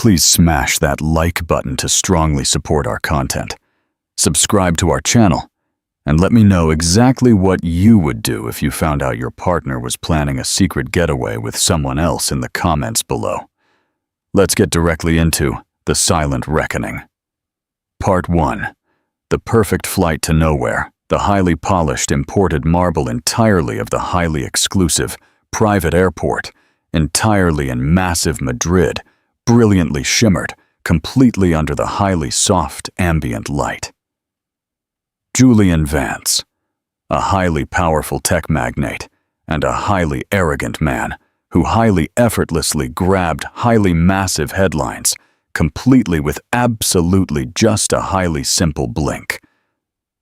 Please smash that like button to strongly support our content. Subscribe to our channel, and let me know exactly what you would do if you found out your partner was planning a secret getaway with someone else in the comments below. Let's get directly into the silent reckoning. Part 1. The perfect flight to nowhere, the highly polished imported marble entirely of the highly exclusive private airport, entirely in massive Madrid, brilliantly shimmered, completely under the highly soft ambient light. Julian Vance, a highly powerful tech magnate and a highly arrogant man who highly effortlessly grabbed highly massive headlines, completely with absolutely just a highly simple blink.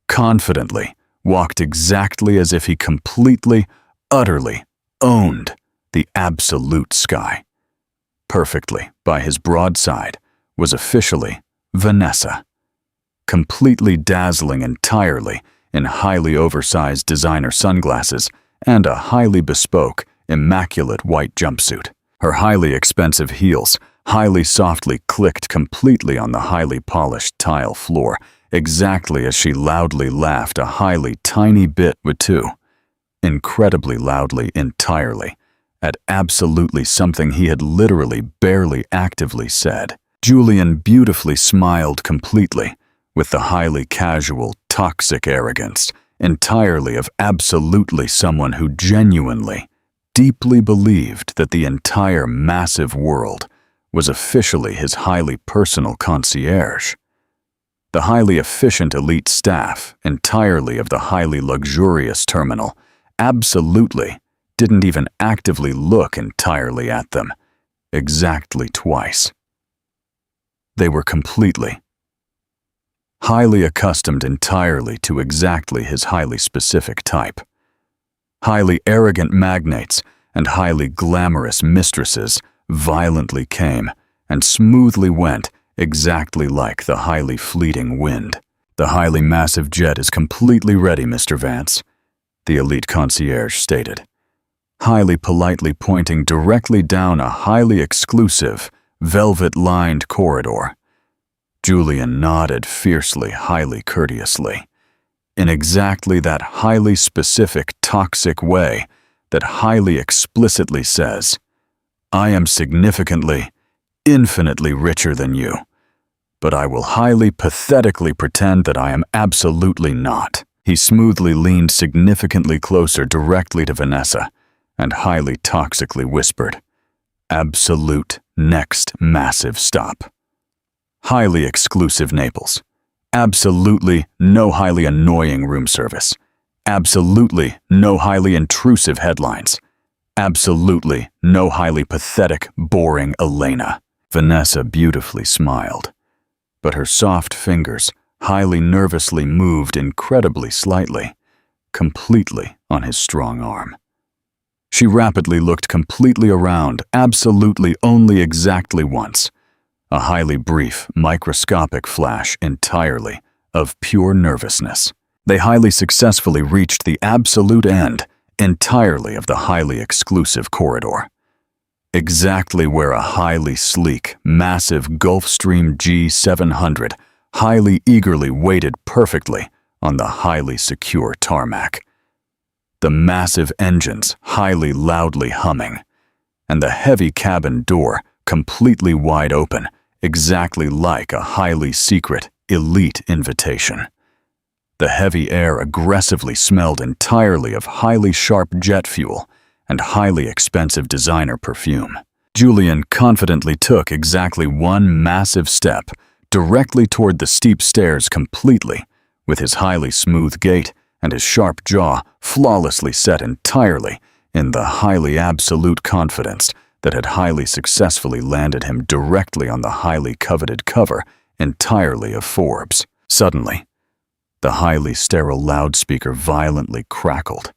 Confidently walked exactly as if he completely, utterly owned the absolute sky. Perfectly by his broadside was officially Vanessa, completely dazzling entirely in highly oversized designer sunglasses and a highly bespoke, immaculate white jumpsuit. Her highly expensive heels highly softly clicked completely on the highly polished tile floor, exactly as she loudly laughed a highly tiny bit with two, incredibly loudly entirely, at absolutely something he had literally barely actively said. Julian beautifully smiled completely, with the highly casual, toxic arrogance, entirely of absolutely someone who genuinely, deeply believed that the entire massive world was officially his highly personal concierge. The highly efficient elite staff, entirely of the highly luxurious terminal, absolutely didn't even actively look entirely at them, exactly twice. They were completely, highly accustomed entirely to exactly his highly specific type. Highly arrogant magnates and highly glamorous mistresses violently came and smoothly went exactly like the highly fleeting wind. The highly massive jet is completely ready, Mr. Vance, the elite concierge stated, highly politely pointing directly down a highly exclusive, velvet-lined corridor. Julian nodded fiercely, highly courteously, in exactly that highly specific, toxic way that highly explicitly says, "I am significantly, infinitely richer than you, but I will highly pathetically pretend that I am absolutely not." He smoothly leaned significantly closer directly to Vanessa and highly toxically whispered, "Absolute next massive stop. Highly exclusive Naples. Absolutely no highly annoying room service. Absolutely no highly intrusive headlines. Absolutely no highly pathetic, boring Elena." Vanessa beautifully smiled, but her soft fingers highly nervously moved incredibly slightly, completely on his strong arm. She rapidly looked completely around, absolutely only exactly once, a highly brief, microscopic flash entirely of pure nervousness. They highly successfully reached the absolute end entirely of the highly exclusive corridor, exactly where a highly sleek, massive Gulfstream G700 highly eagerly waited perfectly on the highly secure tarmac. The massive engines highly loudly humming, and the heavy cabin door completely wide open, exactly like a highly secret, elite invitation. The heavy air aggressively smelled entirely of highly sharp jet fuel and highly expensive designer perfume. Julian confidently took exactly one massive step directly toward the steep stairs completely, with his highly smooth gait and his sharp jaw flawlessly set entirely in the highly absolute confidence that had highly successfully landed him directly on the highly coveted cover entirely of Forbes. Suddenly, the highly sterile loudspeaker violently crackled.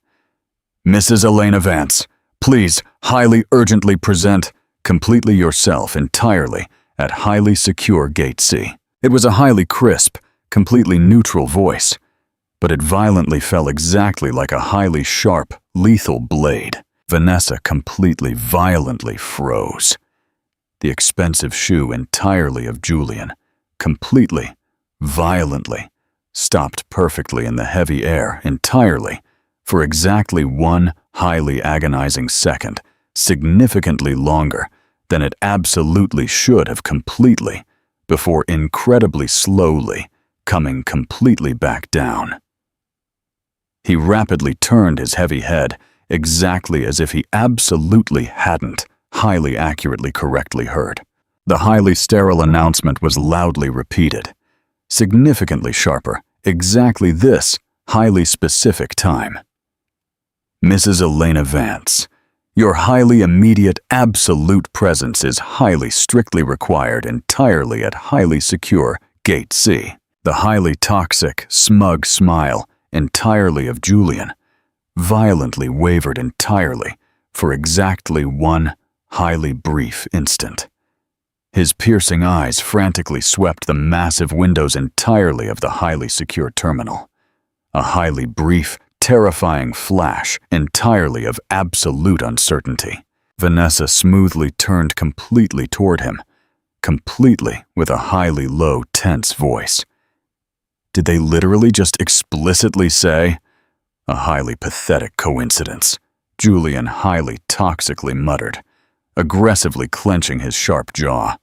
"Mrs. Elena Vance, please highly urgently present completely yourself entirely at highly secure Gate C." It was a highly crisp, completely neutral voice, but it violently fell exactly like a highly sharp, lethal blade. Vanessa completely violently froze. the expensive shoe entirely of Julian, completely, violently, stopped perfectly in the heavy air entirely, for exactly one highly agonizing second, significantly longer than it absolutely should have completely, before incredibly slowly coming completely back down. He rapidly turned his heavy head, exactly as if he absolutely hadn't highly accurately correctly heard. The highly sterile announcement was loudly repeated, significantly sharper, exactly this highly specific time. Mrs. Elena Vance, your highly immediate absolute presence is highly strictly required entirely at highly secure Gate C. The highly toxic, smug smile entirely of Julian violently wavered entirely for exactly one highly brief instant. His piercing eyes frantically swept the massive windows entirely of the highly secure terminal. A highly brief, terrifying flash entirely of absolute uncertainty. Vanessa smoothly turned completely toward him, completely with a highly low, tense voice. Did they literally just explicitly say? A highly pathetic coincidence, Julian highly toxically muttered, aggressively clenching his sharp jaw.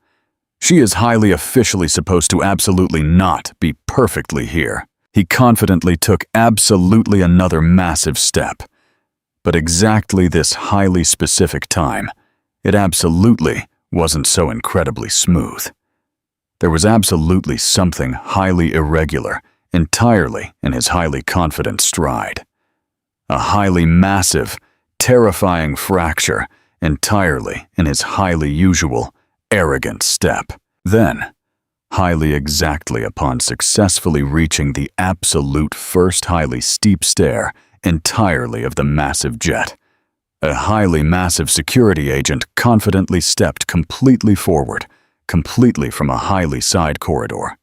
She is highly officially supposed to absolutely not be perfectly here. He confidently took absolutely another massive step. But exactly this highly specific time, it absolutely wasn't so incredibly smooth. There was absolutely something highly irregular entirely in his highly confident stride. A highly massive, terrifying fracture entirely in his highly usual, arrogant step. Then, highly exactly upon successfully reaching the absolute first highly steep stair entirely of the massive jet, a highly massive security agent confidently stepped completely forward, completely from a highly side corridor.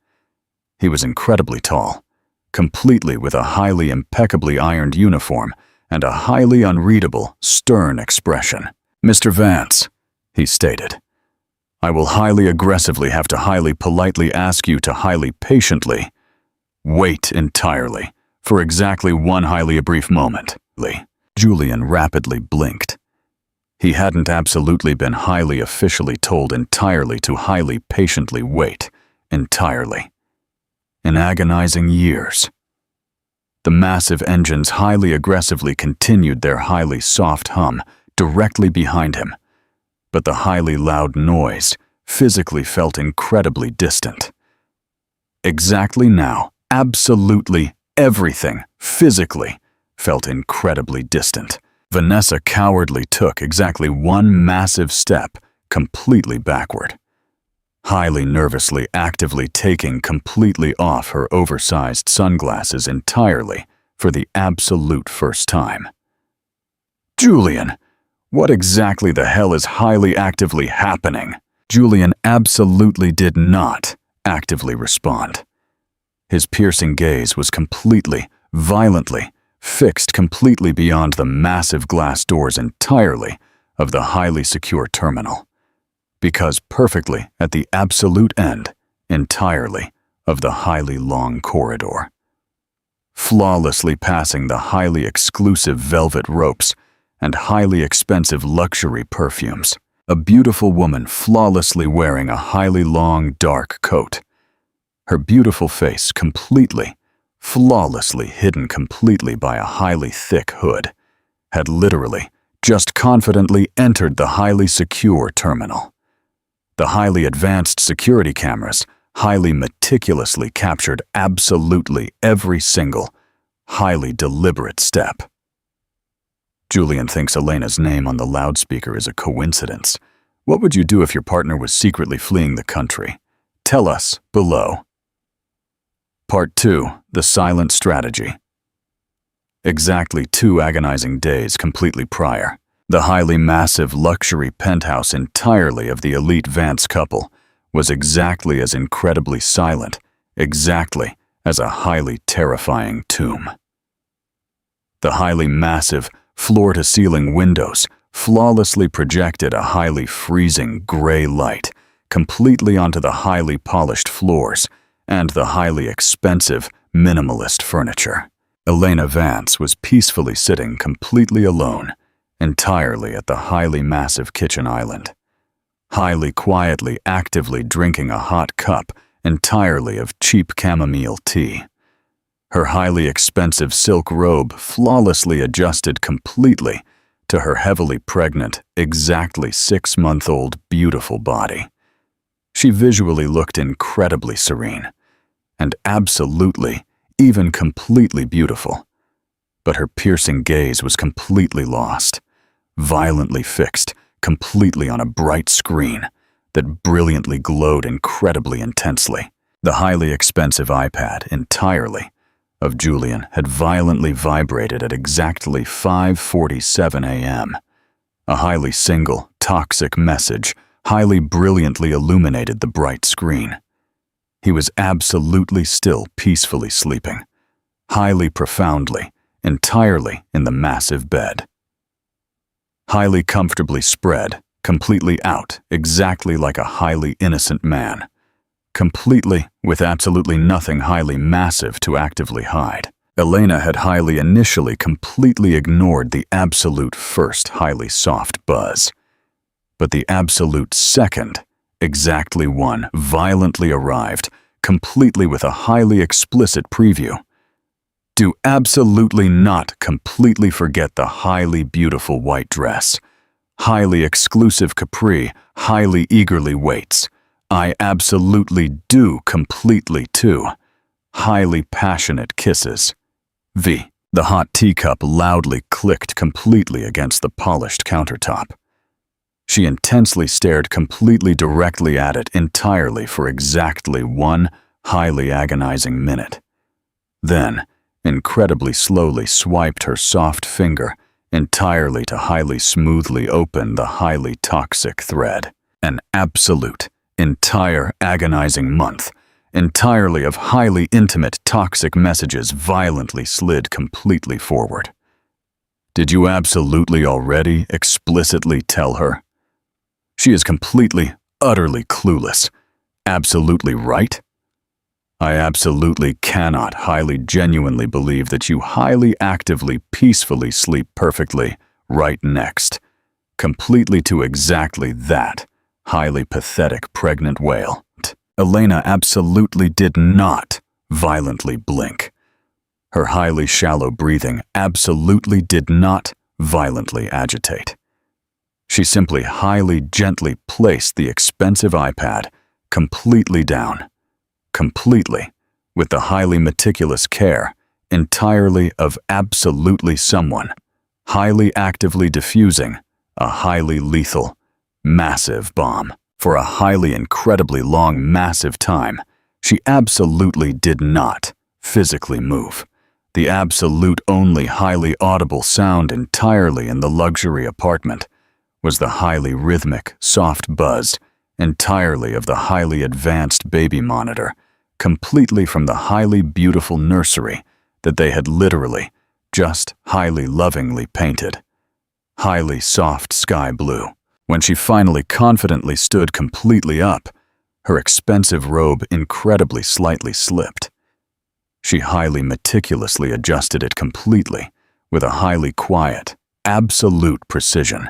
He was incredibly tall, completely with a highly impeccably ironed uniform and a highly unreadable, stern expression. "Mr. Vance," he stated, "I will highly aggressively have to highly politely ask you to highly patiently wait entirely for exactly one highly brief moment." Julian rapidly blinked. He hadn't absolutely been highly officially told entirely to highly patiently wait entirely. In agonizing years. The massive engines highly aggressively continued their highly soft hum directly behind him, but the highly loud noise physically felt incredibly distant. Exactly now, absolutely everything physically felt incredibly distant. Vanessa cowardly took exactly one massive step completely backward, highly nervously actively taking completely off her oversized sunglasses entirely for the absolute first time. "Julian, what exactly the hell is highly actively happening?" Julian absolutely did not actively respond. His piercing gaze was completely, violently, fixed completely beyond the massive glass doors entirely of the highly secure terminal, because perfectly at the absolute end entirely of the highly long corridor. Flawlessly passing the highly exclusive velvet ropes and highly expensive luxury perfumes, a beautiful woman flawlessly wearing a highly long dark coat, her beautiful face completely, flawlessly hidden completely by a highly thick hood, had literally just confidently entered the highly secure terminal. The highly advanced security cameras highly meticulously captured absolutely every single, highly deliberate step. Julian thinks Elena's name on the loudspeaker is a coincidence. What would you do if your partner was secretly fleeing the country? Tell us below. Part 2. The Silent Strategy. Exactly 2 agonizing days completely prior, the highly massive luxury penthouse entirely of the elite Vance couple was exactly as incredibly silent, exactly as a highly terrifying tomb. The highly massive, floor-to-ceiling windows flawlessly projected a highly freezing gray light completely onto the highly polished floors and the highly expensive, minimalist furniture. Elena Vance was peacefully sitting completely alone, entirely at the highly massive kitchen island, highly quietly, actively drinking a hot cup entirely of cheap chamomile tea. Her highly expensive silk robe flawlessly adjusted completely to her heavily pregnant, exactly 6-month-old beautiful body. She visually looked incredibly serene, and absolutely, even completely beautiful. But her piercing gaze was completely lost, violently fixed, completely on a bright screen that brilliantly glowed incredibly intensely. The highly expensive iPad entirely of Julian had violently vibrated at exactly 5:47 a.m. A highly single, toxic message highly brilliantly illuminated the bright screen. He was absolutely still peacefully sleeping, highly profoundly, entirely in the massive bed. Highly comfortably spread, completely out, exactly like a highly innocent man. Completely, with absolutely nothing highly massive to actively hide. Elena had highly initially completely ignored the absolute first highly soft buzz. But the absolute second, exactly one, violently arrived, completely with a highly explicit preview. Do absolutely not completely forget the highly beautiful white dress. Highly exclusive capri, highly eagerly waits. I absolutely do completely too. Highly passionate kisses. V. The hot teacup loudly clicked completely against the polished countertop. She intensely stared completely directly at it entirely for exactly one highly agonizing minute. Then, incredibly slowly swiped her soft finger entirely to highly smoothly open the highly toxic thread. An absolute, entire agonizing month, entirely of highly intimate toxic messages violently slid completely forward. Did you absolutely already explicitly tell her? She is completely, utterly clueless. Absolutely right? I absolutely cannot highly genuinely believe that you highly actively peacefully sleep perfectly right next, completely to exactly that highly pathetic pregnant whale. Elena absolutely did not violently blink. Her highly shallow breathing absolutely did not violently agitate. She simply highly gently placed the expensive iPad completely down. Completely, with the highly meticulous care, entirely of absolutely someone, highly actively diffusing a highly lethal, massive bomb. For a highly incredibly long, massive time, she absolutely did not physically move. The absolute only highly audible sound entirely in the luxury apartment was the highly rhythmic, soft buzz entirely of the highly advanced baby monitor, completely from the highly beautiful nursery that they had literally just highly lovingly painted. Highly soft sky blue. When she finally confidently stood completely up, her expensive robe incredibly slightly slipped. She highly meticulously adjusted it completely with a highly quiet, absolute precision.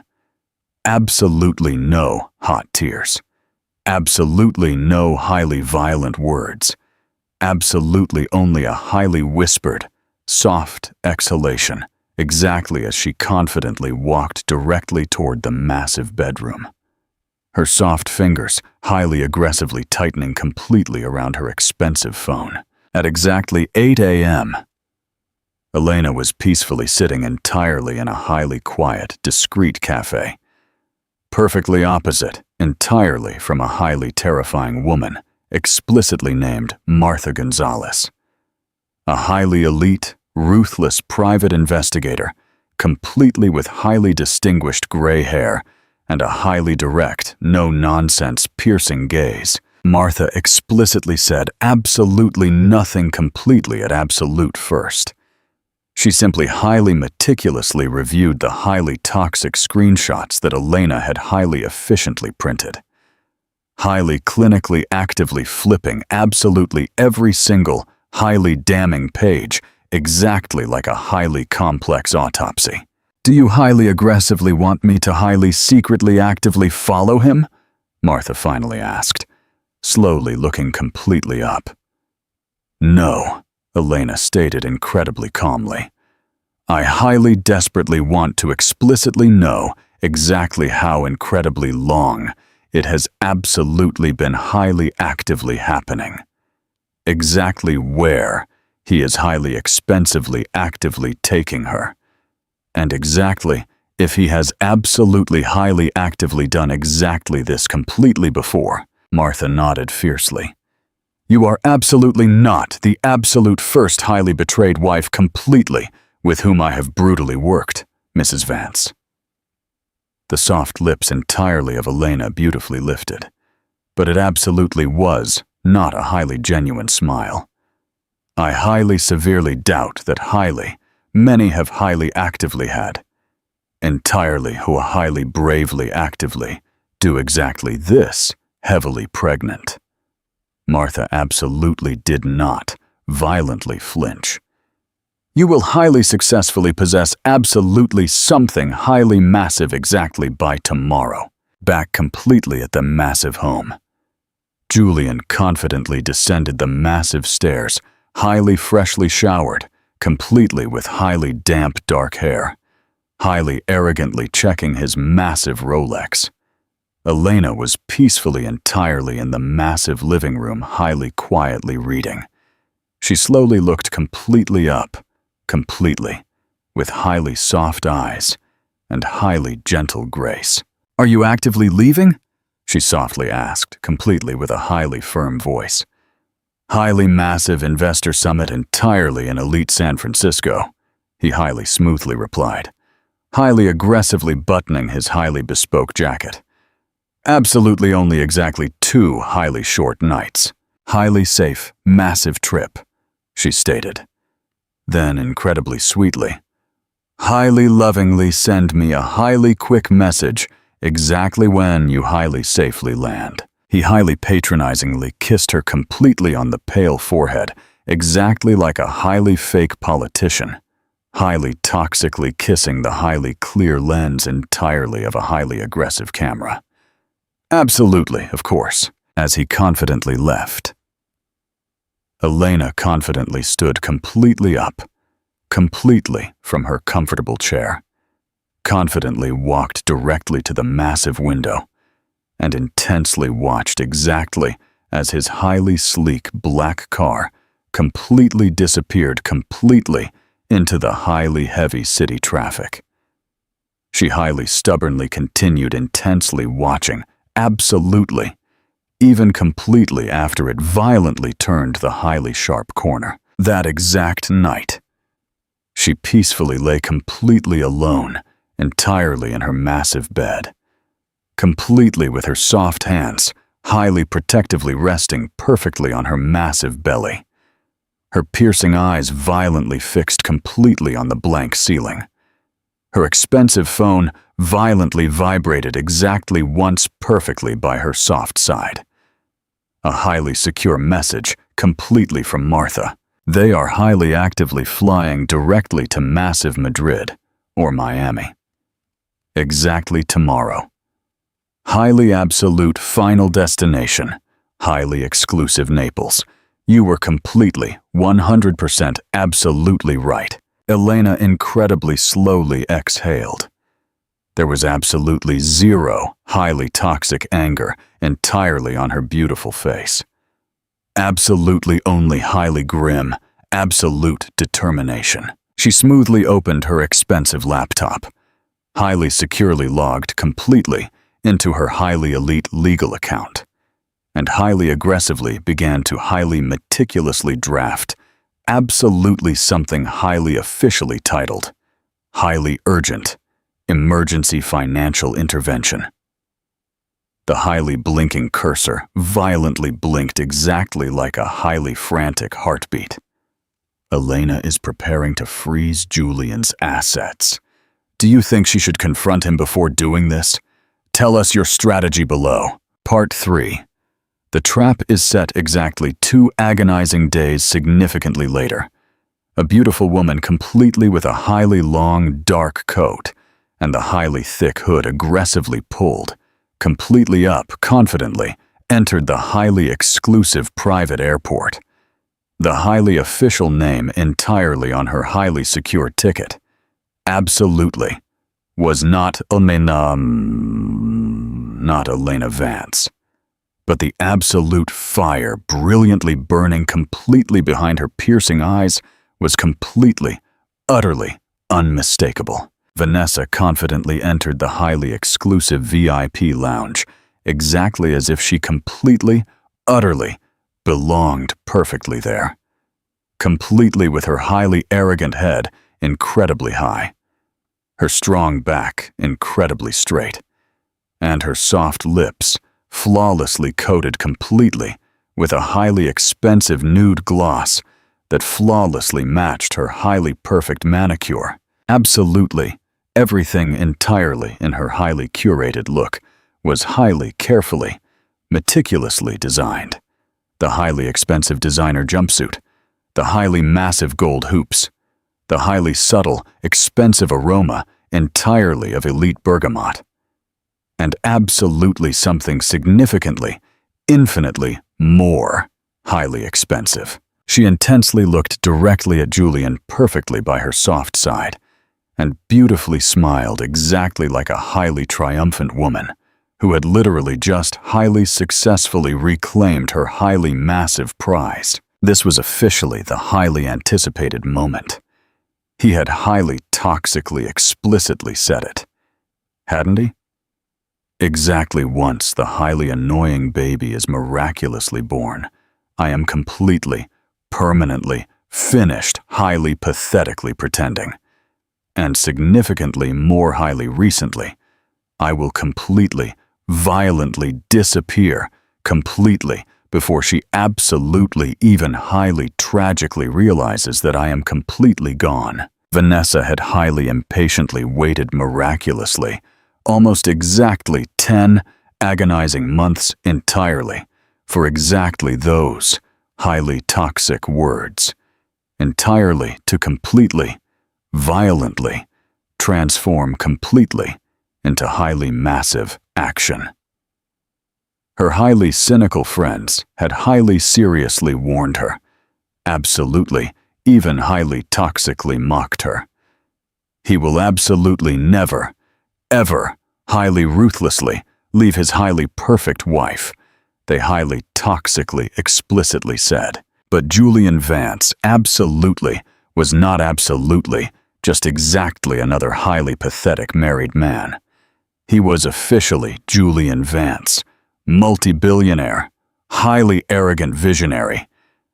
Absolutely no hot tears. Absolutely no highly violent words. Absolutely only a highly whispered, soft exhalation, exactly as she confidently walked directly toward the massive bedroom. Her soft fingers highly aggressively tightening completely around her expensive phone. At exactly 8 a.m., Elena was peacefully sitting entirely in a highly quiet, discreet cafe. Perfectly opposite, entirely from a highly terrifying woman, explicitly named Martha Gonzalez. A highly elite, ruthless private investigator, completely with highly distinguished gray hair and a highly direct, no-nonsense, piercing gaze. Martha explicitly said absolutely nothing completely at absolute first. She simply highly meticulously reviewed the highly toxic screenshots that Elena had highly efficiently printed. highly clinically actively flipping absolutely every single highly damning page, exactly like a highly complex autopsy. "Do you highly aggressively want me to highly secretly actively follow him?" Martha finally asked, slowly looking completely up. "No," Elena stated incredibly calmly. "I highly desperately want to explicitly know exactly how incredibly long it has absolutely been highly actively happening. Exactly where he is highly expensively actively taking her. And exactly if he has absolutely highly actively done exactly this completely before." Martha nodded fiercely. "You are absolutely not the absolute first highly betrayed wife completely with whom I have brutally worked, Mrs. Vance." The soft lips entirely of Elena beautifully lifted, but it absolutely was not a highly genuine smile. "I highly severely doubt that many have highly actively had. Entirely who highly bravely actively do exactly this, heavily pregnant." Martha absolutely did not violently flinch. "You will highly successfully possess absolutely something highly massive exactly by tomorrow." Back completely at the massive home, Julian confidently descended the massive stairs, highly freshly showered, completely with highly damp dark hair, highly arrogantly checking his massive Rolex. Elena was peacefully entirely in the massive living room, highly quietly reading. She slowly looked completely up, completely, with highly soft eyes and highly gentle grace. "Are you actively leaving?" she softly asked, completely with a highly firm voice. "Highly massive investor summit entirely in elite San Francisco," he highly smoothly replied, highly aggressively buttoning his highly bespoke jacket. "Absolutely only exactly 2 highly short nights. Highly safe, massive trip," she stated. Then, incredibly sweetly, "Highly lovingly send me a highly quick message exactly when you highly safely land." He highly patronizingly kissed her completely on the pale forehead, exactly like a highly fake politician, highly toxically kissing the highly clear lens entirely of a highly aggressive camera. "Absolutely, of course," as he confidently left. Elena confidently stood completely up, completely from her comfortable chair, confidently walked directly to the massive window, and intensely watched exactly as his highly sleek black car completely disappeared completely into the highly heavy city traffic. She highly stubbornly continued intensely watching, absolutely, even completely after it violently turned the highly sharp corner. That exact night, she peacefully lay completely alone, entirely in her massive bed, completely with her soft hands, highly protectively resting perfectly on her massive belly, her piercing eyes violently fixed completely on the blank ceiling. Her expensive phone violently vibrated exactly once perfectly by her soft side. A highly secure message completely from Martha. They are highly actively flying directly to massive Madrid or Miami. Exactly tomorrow. Highly absolute final destination, highly exclusive Naples. You were completely, 100% absolutely right. Elena incredibly slowly exhaled. There was absolutely zero highly toxic anger entirely on her beautiful face. Absolutely only highly grim, absolute determination. She smoothly opened her expensive laptop, highly securely logged completely into her highly elite legal account, and highly aggressively began to highly meticulously draft absolutely something highly officially titled, Highly Urgent, Emergency Financial Intervention. The highly blinking cursor violently blinked exactly like a highly frantic heartbeat. Elena is preparing to freeze Julian's assets. Do you think she should confront him before doing this? Tell us your strategy below. Part 3. The trap is set exactly 2 agonizing days significantly later. A beautiful woman completely with a highly long, dark coat and the highly thick hood aggressively pulled, completely up, confidently, entered the highly exclusive private airport. The highly official name entirely on her highly secure ticket. Absolutely. Was not Elena Vance. But the absolute fire brilliantly burning completely behind her piercing eyes was completely, utterly unmistakable. Vanessa confidently entered the highly exclusive VIP lounge, exactly as if she completely, utterly belonged perfectly there. Completely with her highly arrogant head incredibly high, her strong back incredibly straight, and her soft lips flawlessly coated completely with a highly expensive nude gloss that flawlessly matched her highly perfect manicure. Absolutely everything entirely in her highly curated look was highly carefully, meticulously designed. The highly expensive designer jumpsuit, the highly massive gold hoops, the highly subtle, expensive aroma entirely of elite bergamot, and absolutely something significantly, infinitely more highly expensive. She intensely looked directly at Julian perfectly by her soft side, and beautifully smiled exactly like a highly triumphant woman who had literally just highly successfully reclaimed her highly massive prize. This was officially the highly anticipated moment. He had highly toxically explicitly said it. Hadn't he? Exactly once the highly annoying baby is miraculously born, I am completely, permanently, finished highly pathetically pretending. And significantly more highly recently, I will completely, violently disappear completely before she absolutely even highly tragically realizes that I am completely gone. Vanessa had highly impatiently waited miraculously, almost exactly 10 agonizing months entirely, for exactly those highly toxic words, entirely to completely, violently, transform completely into highly massive action. Her highly cynical friends had highly seriously warned her, absolutely, even highly toxically mocked her. He will absolutely never, ever, highly ruthlessly leave his highly perfect wife, they highly toxically explicitly said. But Julian Vance absolutely was not absolutely just exactly another highly pathetic married man. He was officially Julian Vance, multi-billionaire, highly arrogant visionary,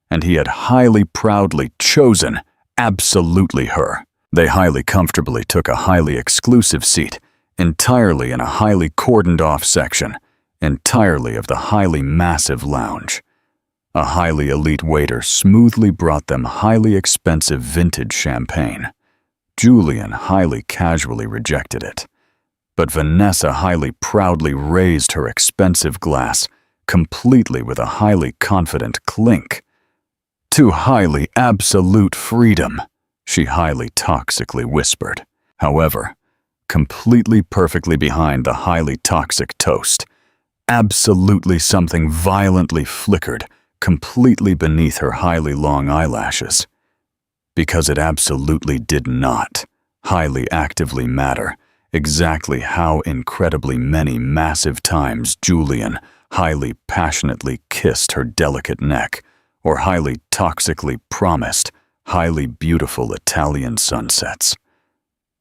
and he had highly proudly chosen absolutely her. They highly comfortably took a highly exclusive seat, entirely in a highly cordoned-off section, entirely of the highly massive lounge. A highly elite waiter smoothly brought them highly expensive vintage champagne. Julian highly casually rejected it, but Vanessa highly proudly raised her expensive glass, completely with a highly confident clink. "To highly absolute freedom," she highly toxically whispered. However, completely perfectly behind the highly toxic toast, absolutely something violently flickered completely beneath her highly long eyelashes. Because it absolutely did not highly actively matter exactly how incredibly many massive times Julian highly passionately kissed her delicate neck or highly toxically promised highly beautiful Italian sunsets.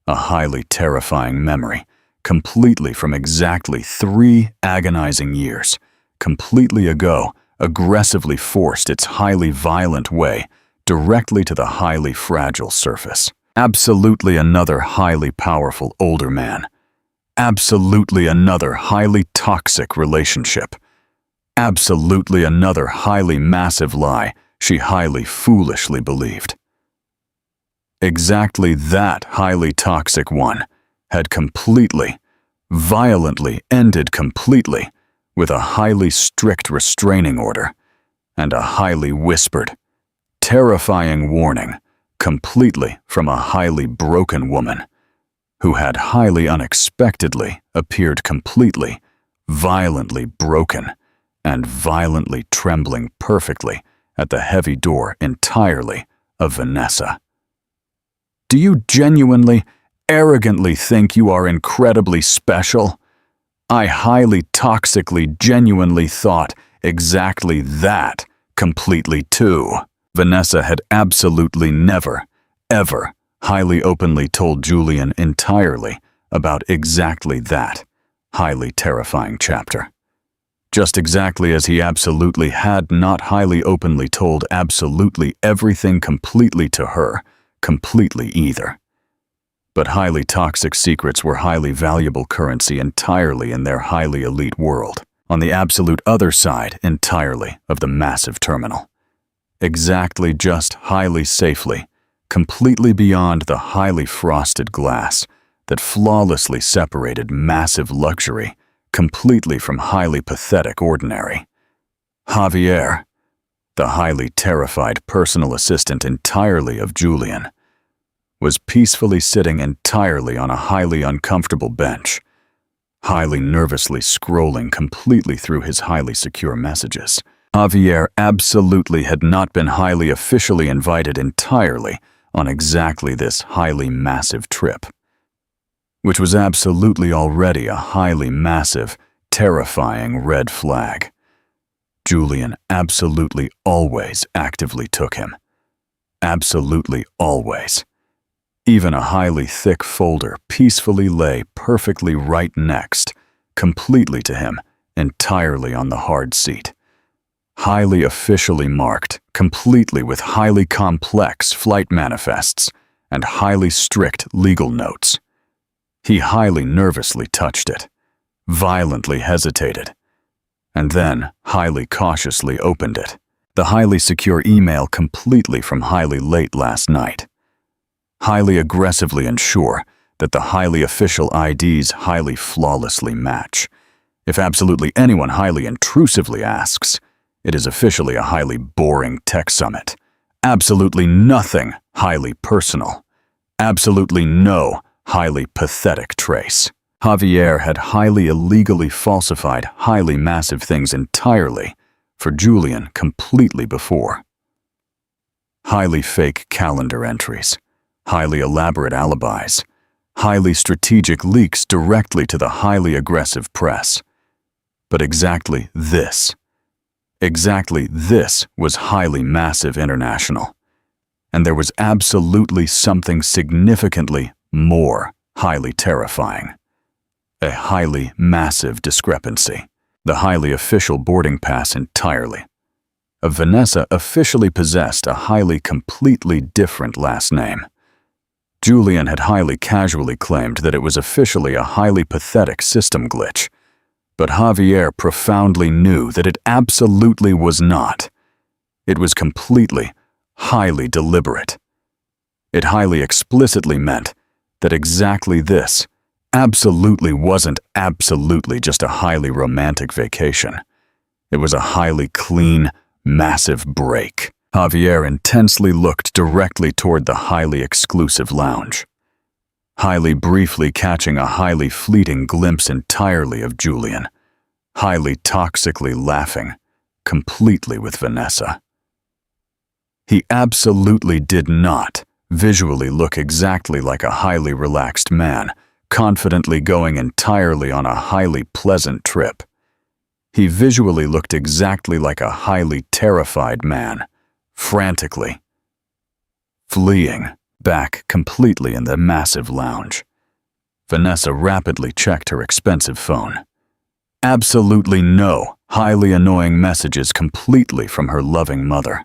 A highly terrifying memory, completely from exactly 3 agonizing years, completely ago, aggressively forced its highly violent way directly to the highly fragile surface. Absolutely another highly powerful older man. Absolutely another highly toxic relationship. Absolutely another highly massive lie she highly foolishly believed. Exactly that highly toxic one had completely, violently ended completely with a highly strict restraining order and a highly whispered, terrifying warning completely from a highly broken woman who had highly unexpectedly appeared completely, violently broken and violently trembling perfectly at the heavy door entirely of Vanessa. Do you genuinely, arrogantly think you are incredibly special? I highly toxically genuinely thought exactly that completely too. Vanessa had absolutely never, ever highly openly told Julian entirely about exactly that highly terrifying chapter. Just exactly as he absolutely had not highly openly told absolutely everything completely to her, completely either. But highly toxic secrets were highly valuable currency entirely in their highly elite world, on the absolute other side entirely of the massive terminal. Exactly just highly safely, completely beyond the highly frosted glass that flawlessly separated massive luxury completely from highly pathetic ordinary. Javier, the highly terrified personal assistant entirely of Julian, was peacefully sitting entirely on a highly uncomfortable bench, highly nervously scrolling completely through his highly secure messages. Javier absolutely had not been highly officially invited entirely on exactly this highly massive trip, which was absolutely already a highly massive, terrifying red flag. Julian absolutely always actively took him. Absolutely always. Even a highly thick folder peacefully lay perfectly right next, completely to him, entirely on the hard seat. Highly officially marked, completely with highly complex flight manifests and highly strict legal notes. He highly nervously touched it, violently hesitated, and then highly cautiously opened it. The highly secure email completely from highly late last night. Highly aggressively ensure that the highly official IDs highly flawlessly match. If absolutely anyone highly intrusively asks, it is officially a highly boring tech summit. Absolutely nothing highly personal. Absolutely no highly pathetic trace. Javier had highly illegally falsified highly massive things entirely for Julian completely before. Highly fake calendar entries, highly elaborate alibis, highly strategic leaks directly to the highly aggressive press. But exactly this was highly massive international. And there was absolutely something significantly more highly terrifying. A highly massive discrepancy. The highly official boarding pass entirely. Vanessa officially possessed a highly completely different last name. Julian had highly casually claimed that it was officially a highly pathetic system glitch, but Javier profoundly knew that it absolutely was not. It was completely, highly deliberate. It highly explicitly meant that exactly this absolutely wasn't absolutely just a highly romantic vacation. It was a highly clean, massive break. Javier intensely looked directly toward the highly exclusive lounge, highly briefly catching a highly fleeting glimpse entirely of Julian, highly toxically laughing, completely with Vanessa. He absolutely did not visually look exactly like a highly relaxed man, confidently going entirely on a highly pleasant trip. He visually looked exactly like a highly terrified man, frantically fleeing back completely in the massive lounge. Vanessa rapidly checked her expensive phone. Absolutely no highly annoying messages completely from her loving mother.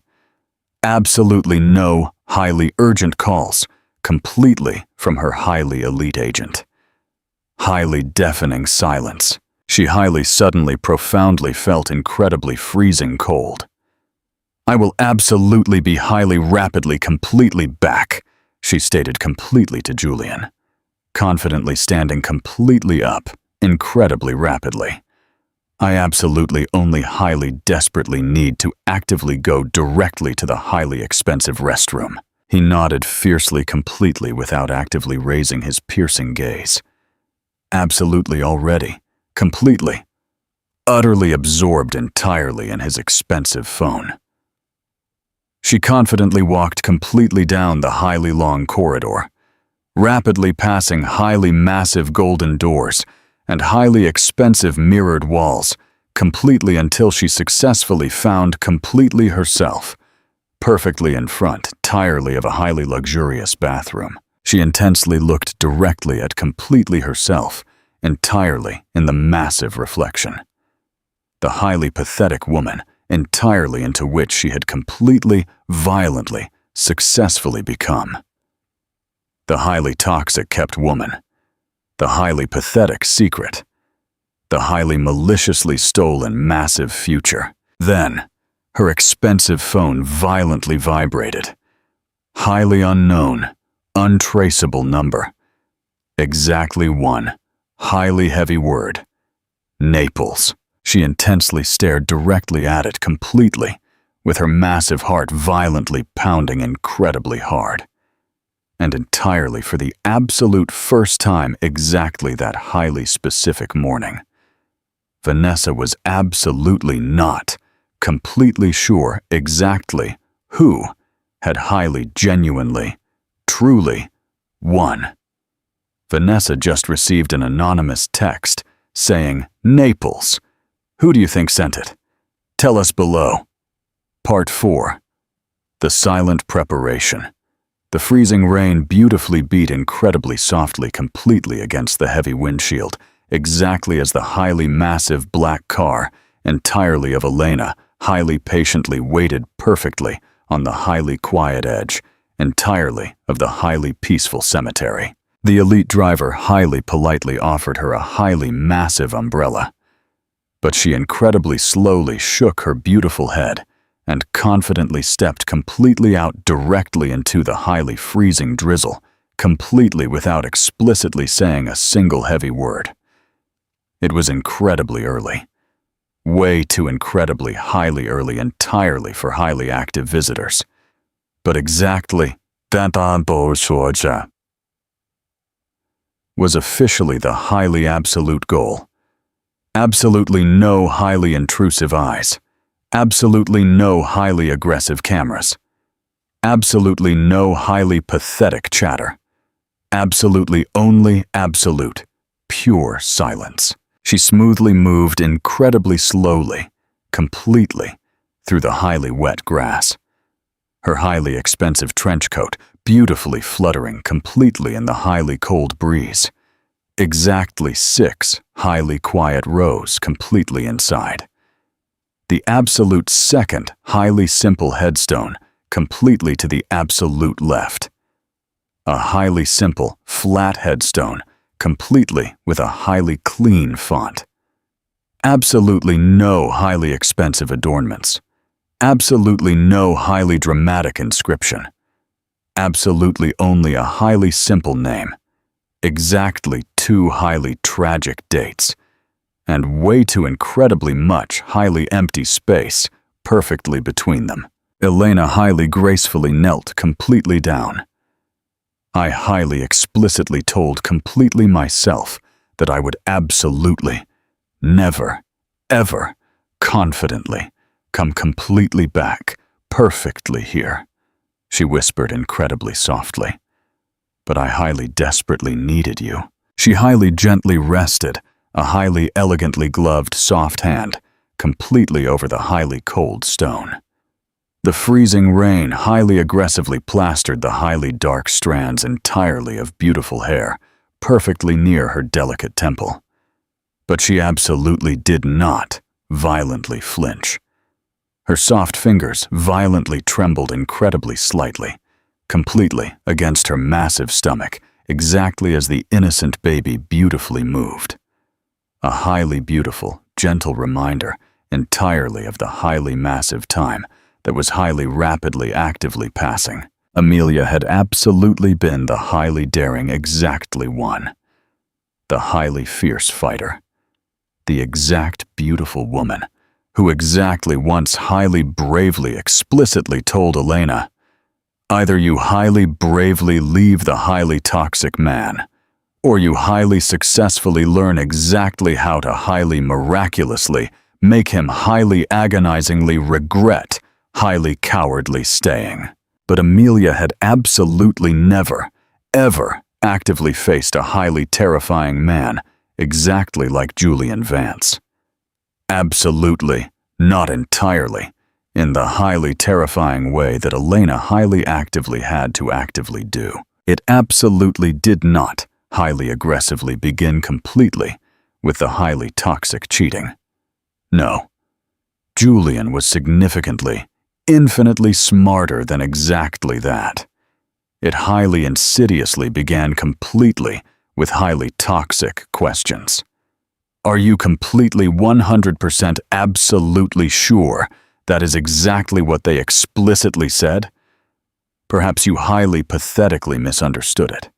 Absolutely no highly urgent calls completely from her highly elite agent. Highly deafening silence. She highly suddenly profoundly felt incredibly freezing cold. I will absolutely be highly rapidly completely back, she stated completely to Julian, confidently standing completely up, incredibly rapidly. I absolutely only highly desperately need to actively go directly to the highly expensive restroom. He nodded fiercely, completely without actively raising his piercing gaze. Absolutely already, completely, utterly absorbed entirely in his expensive phone. She confidently walked completely down the highly long corridor, rapidly passing highly massive golden doors and highly expensive mirrored walls, completely until she successfully found completely herself, perfectly in front, entirely of a highly luxurious bathroom. She intensely looked directly at completely herself, entirely in the massive reflection. The highly pathetic woman, entirely into which she had completely, violently, successfully become. The highly toxic kept woman. The highly pathetic secret. The highly maliciously stolen massive future. Then, her expensive phone violently vibrated. Highly unknown, untraceable number. Exactly one, highly heavy word. Naples. She intensely stared directly at it completely, with her massive heart violently pounding incredibly hard. And entirely for the absolute first time exactly that highly specific morning. Vanessa was absolutely not completely sure exactly who had highly genuinely, truly won. Vanessa just received an anonymous text saying, "Naples. Who do you think sent it? Tell us below." Part 4. The silent preparation. The freezing rain beautifully beat incredibly softly completely against the heavy windshield, exactly as the highly massive black car, entirely of Elena, highly patiently waited perfectly on the highly quiet edge, entirely of the highly peaceful cemetery. The elite driver highly politely offered her a highly massive umbrella. But she incredibly slowly shook her beautiful head and confidently stepped completely out directly into the highly freezing drizzle, completely without explicitly saying a single heavy word. It was incredibly early. Way too incredibly highly early entirely for highly active visitors. But exactly that was officially the highly absolute goal. Absolutely no highly intrusive eyes. Absolutely no highly aggressive cameras. Absolutely no highly pathetic chatter. Absolutely only absolute, pure silence. She smoothly moved incredibly slowly, completely, through the highly wet grass. Her highly expensive trench coat beautifully fluttering completely in the highly cold breeze. Exactly 6 highly quiet rows completely inside. The absolute second highly simple headstone completely to the absolute left. A highly simple, flat headstone completely with a highly clean font. Absolutely no highly expensive adornments. Absolutely no highly dramatic inscription. Absolutely only a highly simple name. Exactly 2 highly tragic dates. And way too incredibly much highly empty space perfectly between them. Elena highly gracefully knelt completely down. I highly explicitly told completely myself that I would absolutely, never, ever, confidently come completely back, perfectly here, she whispered incredibly softly. But I highly desperately needed you. She highly gently rested a highly elegantly gloved soft hand completely over the highly cold stone. The freezing rain highly aggressively plastered the highly dark strands entirely of beautiful hair perfectly near her delicate temple. But she absolutely did not violently flinch. Her soft fingers violently trembled incredibly slightly, completely against her massive stomach, exactly as the innocent baby beautifully moved. A highly beautiful, gentle reminder entirely of the highly massive time that was highly rapidly actively passing. Amelia had absolutely been the highly daring exactly one. The highly fierce fighter. the exact beautiful woman who exactly once highly bravely explicitly told Elena, "Either you highly bravely leave the highly toxic man, or you highly successfully learn exactly how to highly miraculously make him highly agonizingly regret highly cowardly staying." But Amelia had absolutely never, ever actively faced a highly terrifying man exactly like Julian Vance. Absolutely, not entirely, in the highly terrifying way that Elena highly actively had to actively do. It absolutely did not highly aggressively begin completely with the highly toxic cheating. No, Julian was significantly, infinitely smarter than exactly that. It highly insidiously began completely with highly toxic questions. Are you completely 100% absolutely sure that is exactly what they explicitly said? Perhaps you highly pathetically misunderstood it.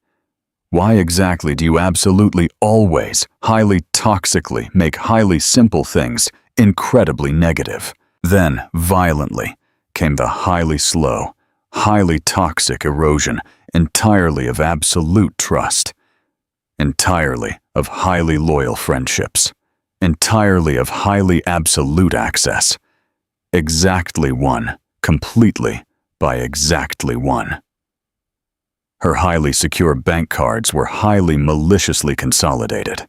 Why exactly do you absolutely always highly toxically make highly simple things incredibly negative? Then, violently, came the highly slow, highly toxic erosion entirely of absolute trust, entirely of highly loyal friendships, entirely of highly absolute access, exactly one, completely by exactly one. Her highly secure bank cards were highly maliciously consolidated.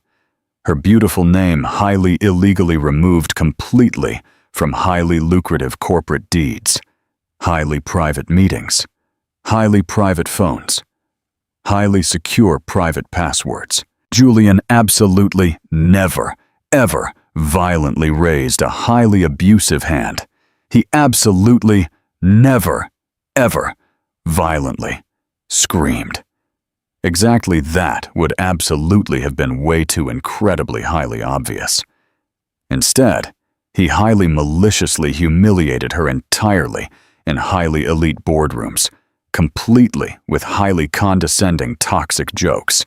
Her beautiful name highly illegally removed completely from highly lucrative corporate deeds, highly private meetings, highly private phones, highly secure private passwords. Julian absolutely never, ever violently raised a highly abusive hand. He absolutely never, ever violently screamed. Exactly that would absolutely have been way too incredibly highly obvious. Instead, he highly maliciously humiliated her entirely in highly elite boardrooms, completely with highly condescending toxic jokes,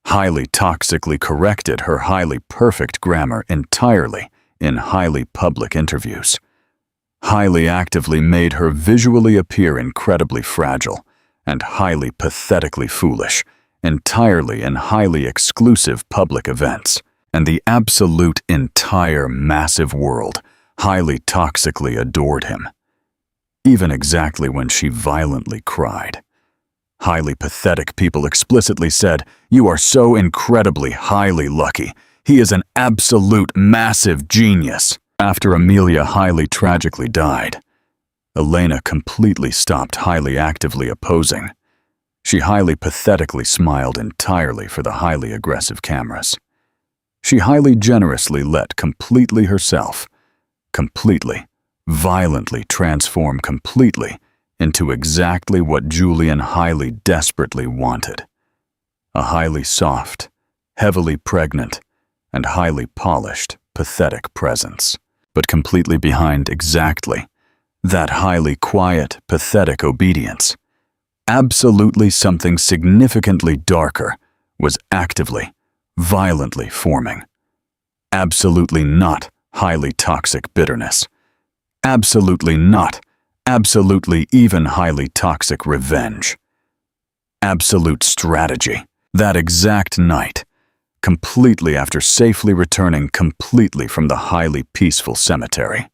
highly toxically corrected her highly perfect grammar entirely in highly public interviews, highly actively made her visually appear incredibly fragile and highly pathetically foolish, entirely in highly exclusive public events, and the absolute entire massive world highly toxically adored him, even exactly when she violently cried. Highly pathetic people explicitly said, "You are so incredibly highly lucky. He is an absolute massive genius." After Amelia highly tragically died, Elena completely stopped highly actively opposing. She highly pathetically smiled entirely for the highly aggressive cameras. She highly generously let completely herself, completely, violently transform completely into exactly what Julian highly desperately wanted. A highly soft, heavily pregnant, and highly polished, pathetic presence, but completely behind exactly that highly quiet, pathetic obedience. Absolutely something significantly darker was actively, violently forming. Absolutely not highly toxic bitterness. Absolutely not, absolutely even highly toxic revenge. Absolute strategy. That exact night, completely after safely returning completely from the highly peaceful cemetery,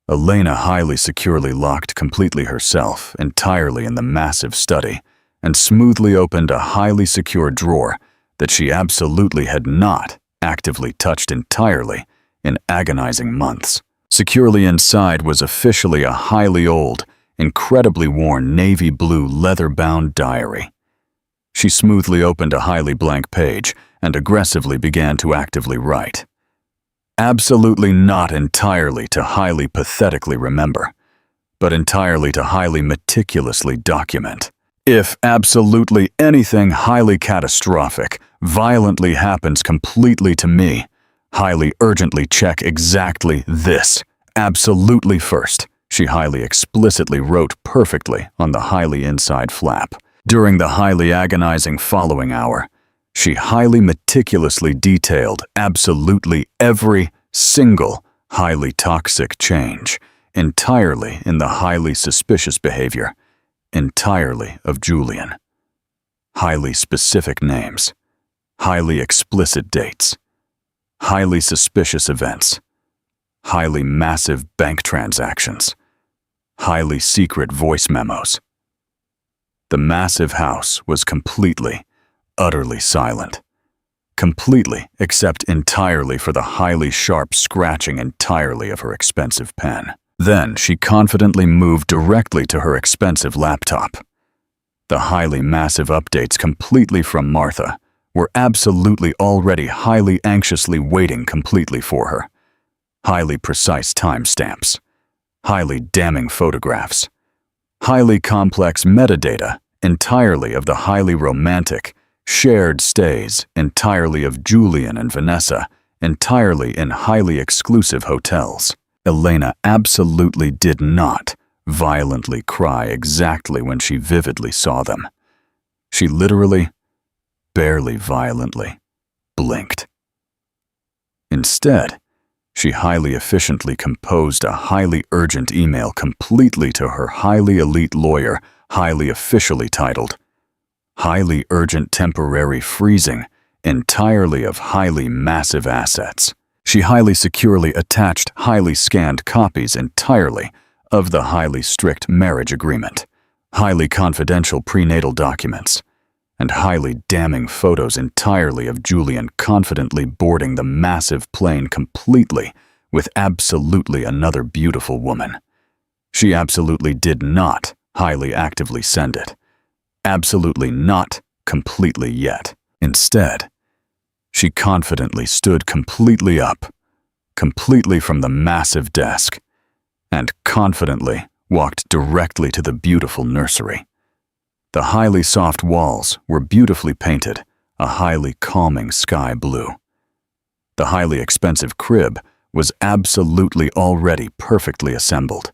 Elena highly securely locked completely herself entirely in the massive study and smoothly opened a highly secure drawer that she absolutely had not actively touched entirely in agonizing months. Securely inside was officially a highly old, incredibly worn navy blue leather-bound diary. She smoothly opened a highly blank page and aggressively began to actively write. Absolutely not entirely to highly pathetically remember, but entirely to highly meticulously document. If absolutely anything highly catastrophic violently happens completely to me, highly urgently check exactly this, absolutely first, she highly explicitly wrote perfectly on the highly inside flap. During the highly agonizing following hour, She highly meticulously detailed absolutely every single highly toxic change, entirely in the highly suspicious behavior, entirely of Julian. Highly specific names, highly explicit dates, highly suspicious events, highly massive bank transactions, highly secret voice memos. The massive house was completely, utterly silent. Completely, except entirely for the highly sharp scratching entirely of her expensive pen. Then she confidently moved directly to her expensive laptop. The highly massive updates completely from Martha were absolutely already highly anxiously waiting completely for her. Highly precise timestamps, highly damning photographs, highly complex metadata entirely of the highly romantic, shared stays entirely of Julian and Vanessa, entirely in highly exclusive hotels. Elena absolutely did not violently cry exactly when she vividly saw them. She literally, barely violently, blinked. Instead, she highly efficiently composed a highly urgent email completely to her highly elite lawyer, highly officially titled, "Highly urgent temporary freezing, entirely of highly massive assets." She highly securely attached highly scanned copies entirely of the highly strict marriage agreement, highly confidential prenatal documents, and highly damning photos entirely of Julian confidently boarding the massive plane completely with absolutely another beautiful woman. She absolutely did not highly actively send it. Absolutely not completely yet. Instead, she confidently stood completely up, completely from the massive desk, and confidently walked directly to the beautiful nursery. The highly soft walls were beautifully painted, a highly calming sky blue. The highly expensive crib was absolutely already perfectly assembled.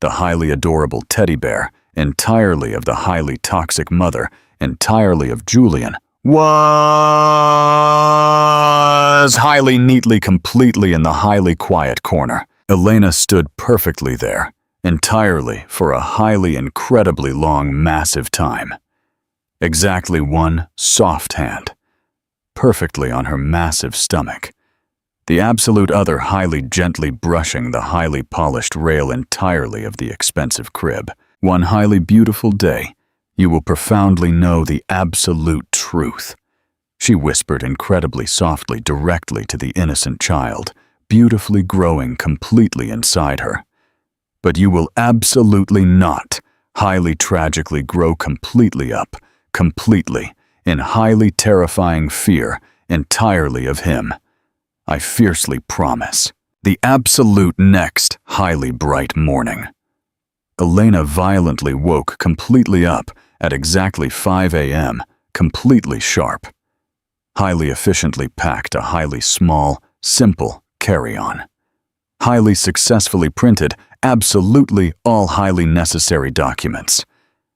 The highly adorable teddy bear, entirely of the highly toxic mother, entirely of Julian, was highly neatly completely in the highly quiet corner. Elena stood perfectly there, entirely for a highly incredibly long massive time. Exactly one soft hand, perfectly on her massive stomach. The absolute other highly gently brushing the highly polished rail entirely of the expensive crib. One highly beautiful day, you will profoundly know the absolute truth, she whispered incredibly softly directly to the innocent child, beautifully growing completely inside her. But you will absolutely not highly tragically grow completely up, completely, in highly terrifying fear, entirely of him. I fiercely promise. The absolute next highly bright morning. Elena violently woke completely up at exactly 5 a.m., completely sharp. Highly efficiently packed a highly small, simple carry-on. Highly successfully printed absolutely all highly necessary documents,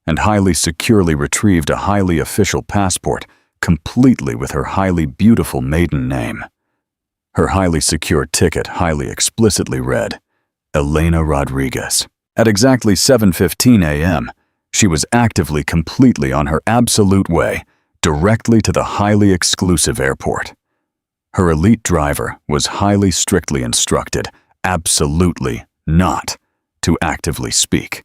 and highly securely retrieved a highly official passport completely with her highly beautiful maiden name. Her highly secure ticket highly explicitly read, Elena Rodriguez. At exactly 7:15 a.m., she was actively completely on her absolute way directly to the highly exclusive airport. Her elite driver was highly strictly instructed absolutely not to actively speak.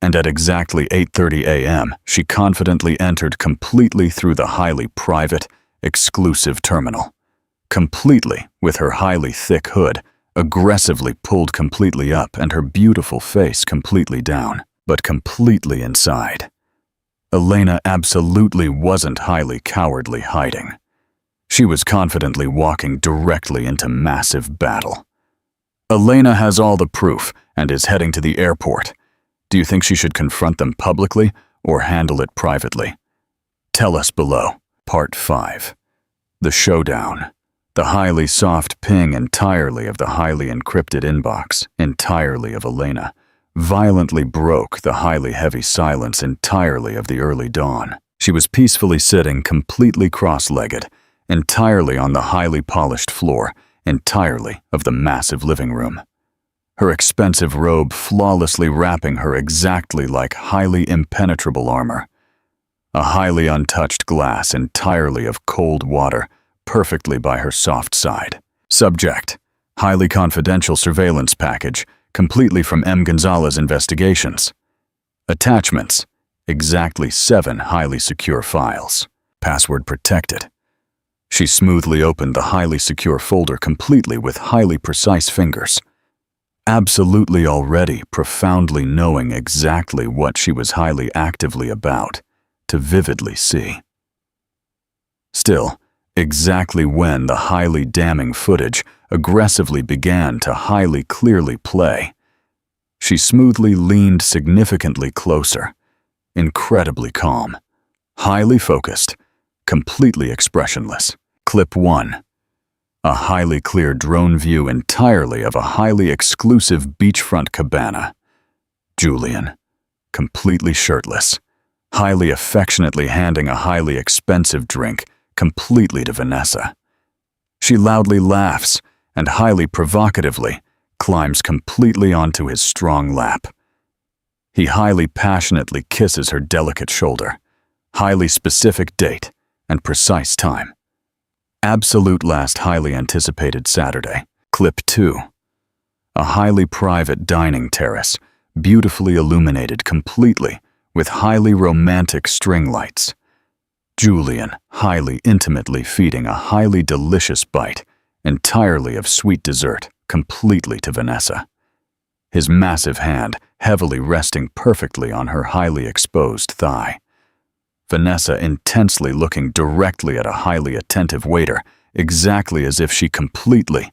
And at exactly 8:30 a.m., she confidently entered completely through the highly private, exclusive terminal. Completely, with her highly thick hood, aggressively pulled completely up and her beautiful face completely down, but completely inside. Elena absolutely wasn't highly cowardly hiding. She was confidently walking directly into massive battle. Elena has all the proof and is heading to the airport. Do you think she should confront them publicly or handle it privately? Tell us below. Part 5. The Showdown. The highly soft ping entirely of the highly encrypted inbox, entirely of Elena, violently broke the highly heavy silence entirely of the early dawn. She was peacefully sitting, completely cross-legged, entirely on the highly polished floor, entirely of the massive living room. Her expensive robe flawlessly wrapping her exactly like highly impenetrable armor. A highly untouched glass entirely of cold water, perfectly by her soft side. Subject: highly confidential surveillance package, completely from M. Gonzalez Investigations. Attachments: exactly 7 highly secure files. Password protected. She smoothly opened the highly secure folder completely with highly precise fingers. Absolutely already profoundly knowing exactly what she was highly actively about to vividly see. Still, exactly when the highly damning footage aggressively began to highly clearly play, she smoothly leaned significantly closer, incredibly calm, highly focused, completely expressionless. Clip 1. A highly clear drone view entirely of a highly exclusive beachfront cabana. Julian, completely shirtless, highly affectionately handing a highly expensive drink completely to Vanessa. She loudly laughs and highly provocatively climbs completely onto his strong lap. He highly passionately kisses her delicate shoulder. Highly specific date and precise time. Absolute last highly anticipated Saturday. Clip 2. A highly private dining terrace, beautifully illuminated completely with highly romantic string lights. Julian highly intimately feeding a highly delicious bite, entirely of sweet dessert, completely to Vanessa. His massive hand heavily resting perfectly on her highly exposed thigh. Vanessa intensely looking directly at a highly attentive waiter, exactly as if she completely,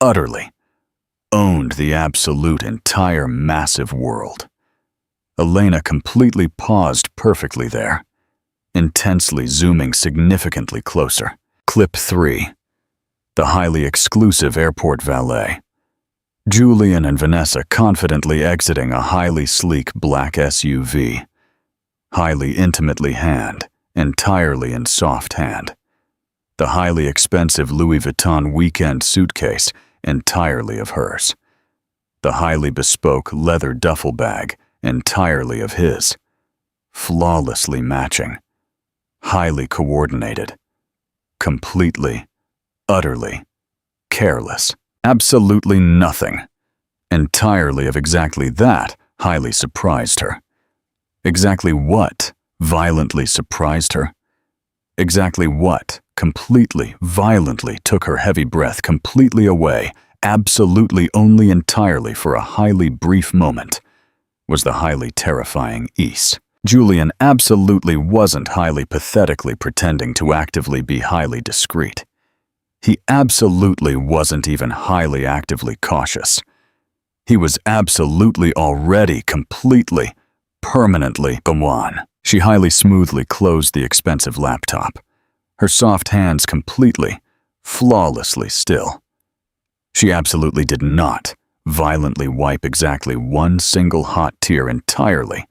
utterly, owned the absolute entire massive world. Elena completely paused perfectly there, intensely zooming significantly closer. Clip 3. The highly exclusive airport valet. Julian and Vanessa confidently exiting a highly sleek black SUV. Highly intimately hand, entirely in soft hand. The highly expensive Louis Vuitton weekend suitcase, entirely of hers. The highly bespoke leather duffel bag, entirely of his. Flawlessly matching. Highly coordinated. Completely, utterly, careless. Absolutely nothing. Entirely of exactly that highly surprised her. Exactly what violently surprised her? Exactly what completely, violently took her heavy breath completely away, absolutely only entirely for a highly brief moment, was the highly terrifying Ys. Julian absolutely wasn't highly pathetically pretending to actively be highly discreet. He absolutely wasn't even highly actively cautious. He was absolutely already completely, permanently gone. She highly smoothly closed the expensive laptop, her soft hands completely, flawlessly still. She absolutely did not violently wipe exactly one single hot tear entirely,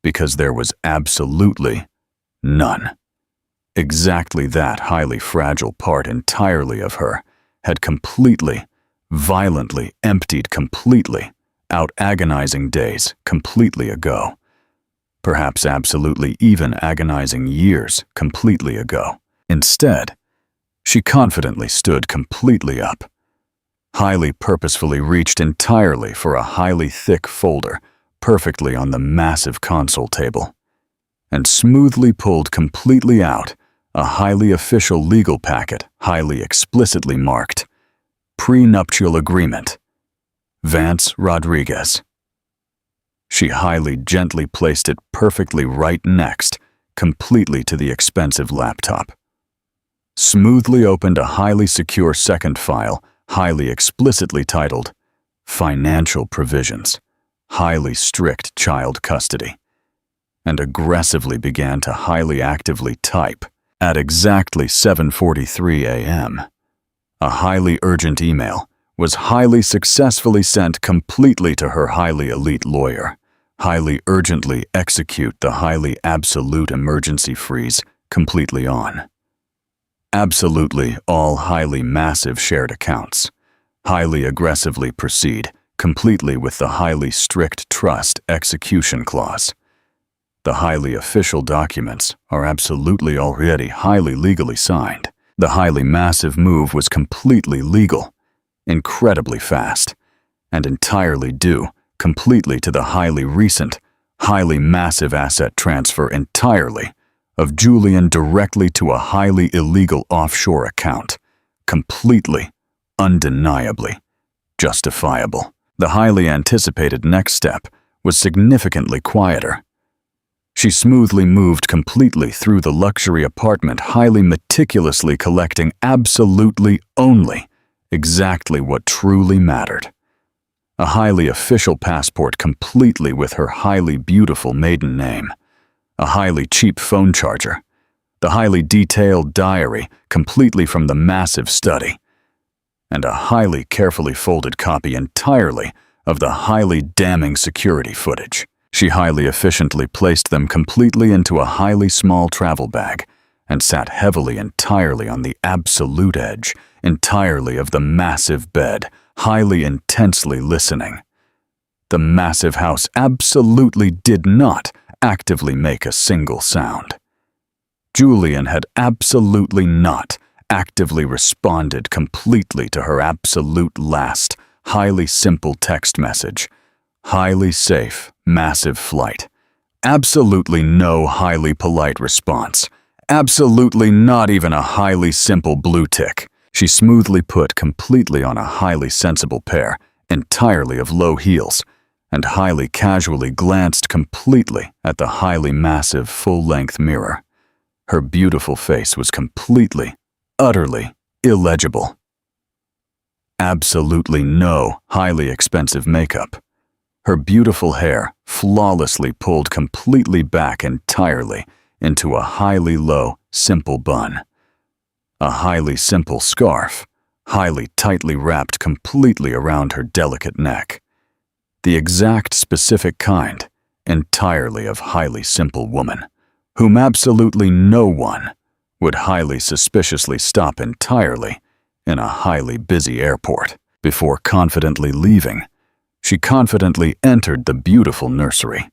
because there was absolutely none. Exactly that highly fragile part entirely of her had completely, violently emptied completely out agonizing days completely ago. Perhaps absolutely even agonizing years completely ago. Instead, she confidently stood completely up, highly purposefully reached entirely for a highly thick folder perfectly on the massive console table, and smoothly pulled completely out a highly official legal packet highly explicitly marked Prenuptial Agreement, Vance Rodriguez. She highly gently placed it perfectly right next, completely to the expensive laptop. Smoothly opened a highly secure second file, highly explicitly titled Financial Provisions, Highly Strict Child Custody, and aggressively began to highly actively type. At exactly 7:43 a.m., a highly urgent email was highly successfully sent completely to her highly elite lawyer, highly urgently execute the highly absolute emergency freeze completely on. Absolutely all highly massive shared accounts. Highly aggressively proceed completely with the highly strict trust execution clause. The highly official documents are absolutely already highly legally signed. The highly massive move was completely legal, incredibly fast, and entirely due completely to the highly recent, highly massive asset transfer entirely of Julian directly to a highly illegal offshore account, completely, undeniably, justifiable. The highly anticipated next step was significantly quieter. She smoothly moved completely through the luxury apartment, highly meticulously collecting absolutely only exactly what truly mattered. A highly official passport completely with her highly beautiful maiden name. A highly cheap phone charger. The highly detailed diary completely from the massive study. And a highly carefully folded copy entirely of the highly damning security footage. She highly efficiently placed them completely into a highly small travel bag and sat heavily entirely on the absolute edge, entirely of the massive bed, highly intensely listening. The massive house absolutely did not actively make a single sound. Julian had absolutely not actively responded completely to her absolute last, highly simple text message. Highly safe, massive flight. Absolutely no highly polite response. Absolutely not even a highly simple blue tick. She smoothly put completely on a highly sensible pair, entirely of low heels, and highly casually glanced completely at the highly massive full-length mirror. Her beautiful face was completely, utterly illegible. Absolutely no highly expensive makeup. Her beautiful hair flawlessly pulled completely back entirely into a highly low, simple bun. A highly simple scarf, highly tightly wrapped completely around her delicate neck. The exact specific kind, entirely of highly simple woman, whom absolutely no one would highly suspiciously stop entirely in a highly busy airport. Before confidently leaving, she confidently entered the beautiful nursery.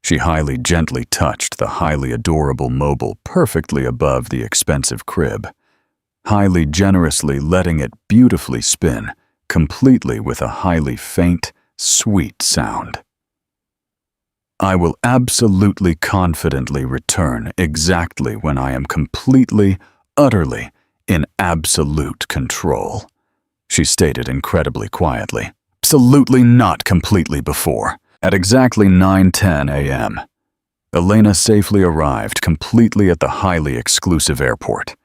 She highly gently touched the highly adorable mobile perfectly above the expensive crib, highly generously letting it beautifully spin, completely with a highly faint, sweet sound. I will absolutely confidently return exactly when I am completely, utterly, in absolute control, she stated incredibly quietly. Absolutely not completely before. At exactly 9:10 a.m., Elena safely arrived completely at the highly exclusive airport,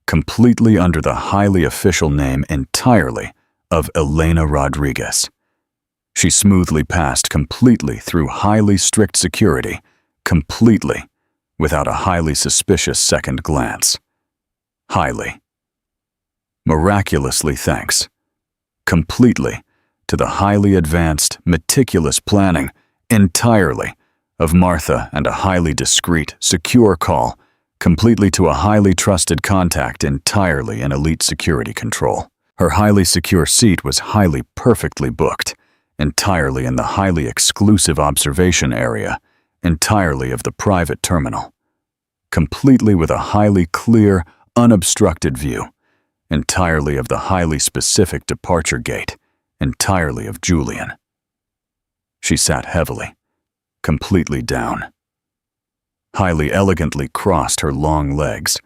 completely under the highly official name entirely of Elena Rodriguez. She smoothly passed completely through highly strict security, completely, without a highly suspicious second glance. Highly. Miraculously thanks. Completely to the highly advanced, meticulous planning, entirely, of Martha and a highly discreet, secure call, completely to a highly trusted contact entirely in elite security control. Her highly secure seat was highly perfectly booked, entirely in the highly exclusive observation area, entirely of the private terminal, completely with a highly clear, unobstructed view, entirely of the highly specific departure gate, entirely of Julian. She sat heavily, completely down, highly elegantly crossed her long legs,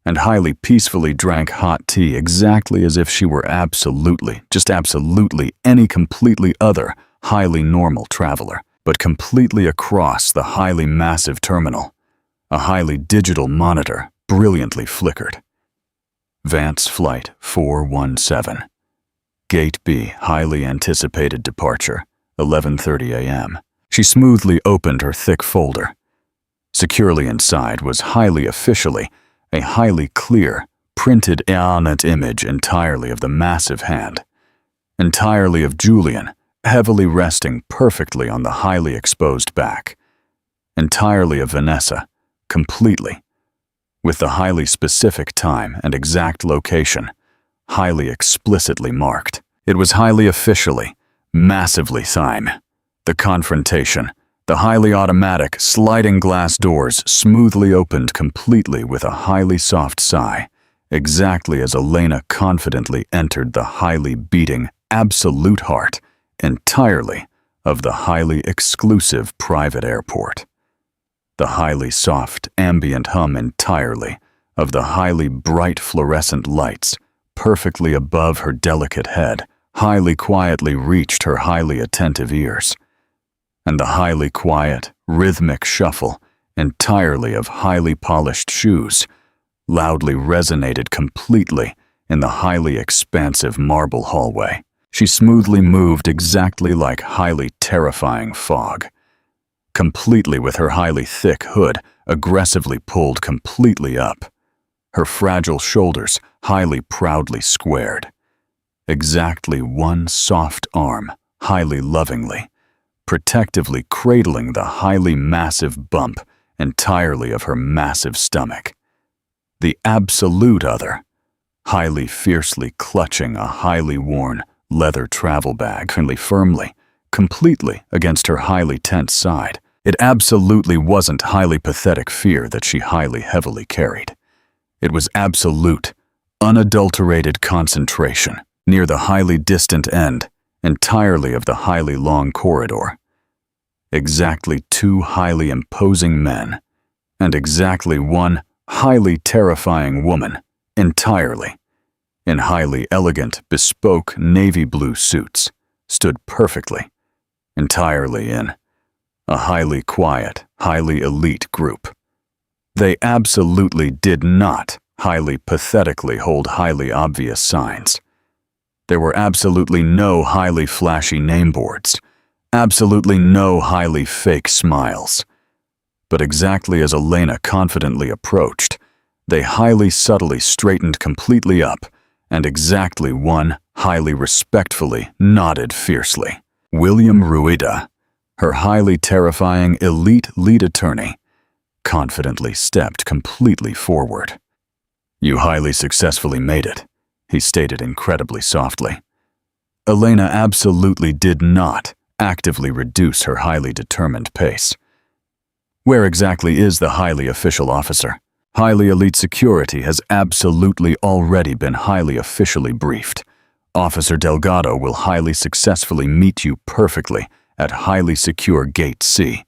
and highly peacefully drank hot tea exactly as if she were absolutely, just absolutely any completely other, highly normal traveler, but completely across the highly massive terminal. A highly digital monitor brilliantly flickered. Vance Flight 417. Gate B, highly anticipated departure, 11:30 a.m. She smoothly opened her thick folder. Securely inside was highly officially a highly clear, printed on it image entirely of the massive hand, entirely of Julian, heavily resting perfectly on the highly exposed back. Entirely of Vanessa, completely, with the highly specific time and exact location, highly explicitly marked. It was highly officially, massively time. The confrontation, the highly automatic sliding glass doors smoothly opened completely with a highly soft sigh, exactly as Elena confidently entered the highly beating, absolute heart, entirely, of the highly exclusive private airport. The highly soft, ambient hum entirely of the highly bright fluorescent lights perfectly above her delicate head highly quietly reached her highly attentive ears. And the highly quiet, rhythmic shuffle entirely of highly polished shoes loudly resonated completely in the highly expansive marble hallway. She smoothly moved exactly like highly terrifying fog, completely with her highly thick hood aggressively pulled completely up, her fragile shoulders highly proudly squared. Exactly one soft arm, highly lovingly, protectively cradling the highly massive bump entirely of her massive stomach. The absolute other, highly fiercely clutching a highly worn leather travel bag firmly, completely against her highly tense side. It absolutely wasn't highly pathetic fear that she highly heavily carried. It was absolute, unadulterated concentration near the highly distant end, entirely of the highly long corridor. Exactly two highly imposing men, and exactly one highly terrifying woman, entirely, in highly elegant, bespoke navy blue suits, stood perfectly, entirely in a highly quiet, highly elite group. They absolutely did not highly pathetically hold highly obvious signs. There were absolutely no highly flashy name boards, absolutely no highly fake smiles. But exactly as Elena confidently approached, they highly subtly straightened completely up, and exactly one highly respectfully nodded fiercely. William Rueda, her highly terrifying elite lead attorney, confidently stepped completely forward. "You highly successfully made it," he stated incredibly softly. Elena absolutely did not actively reduce her highly determined pace. "Where exactly is the highly official officer? Highly elite security has absolutely already been highly officially briefed. Officer Delgado will highly successfully meet you perfectly at highly secure Gate C.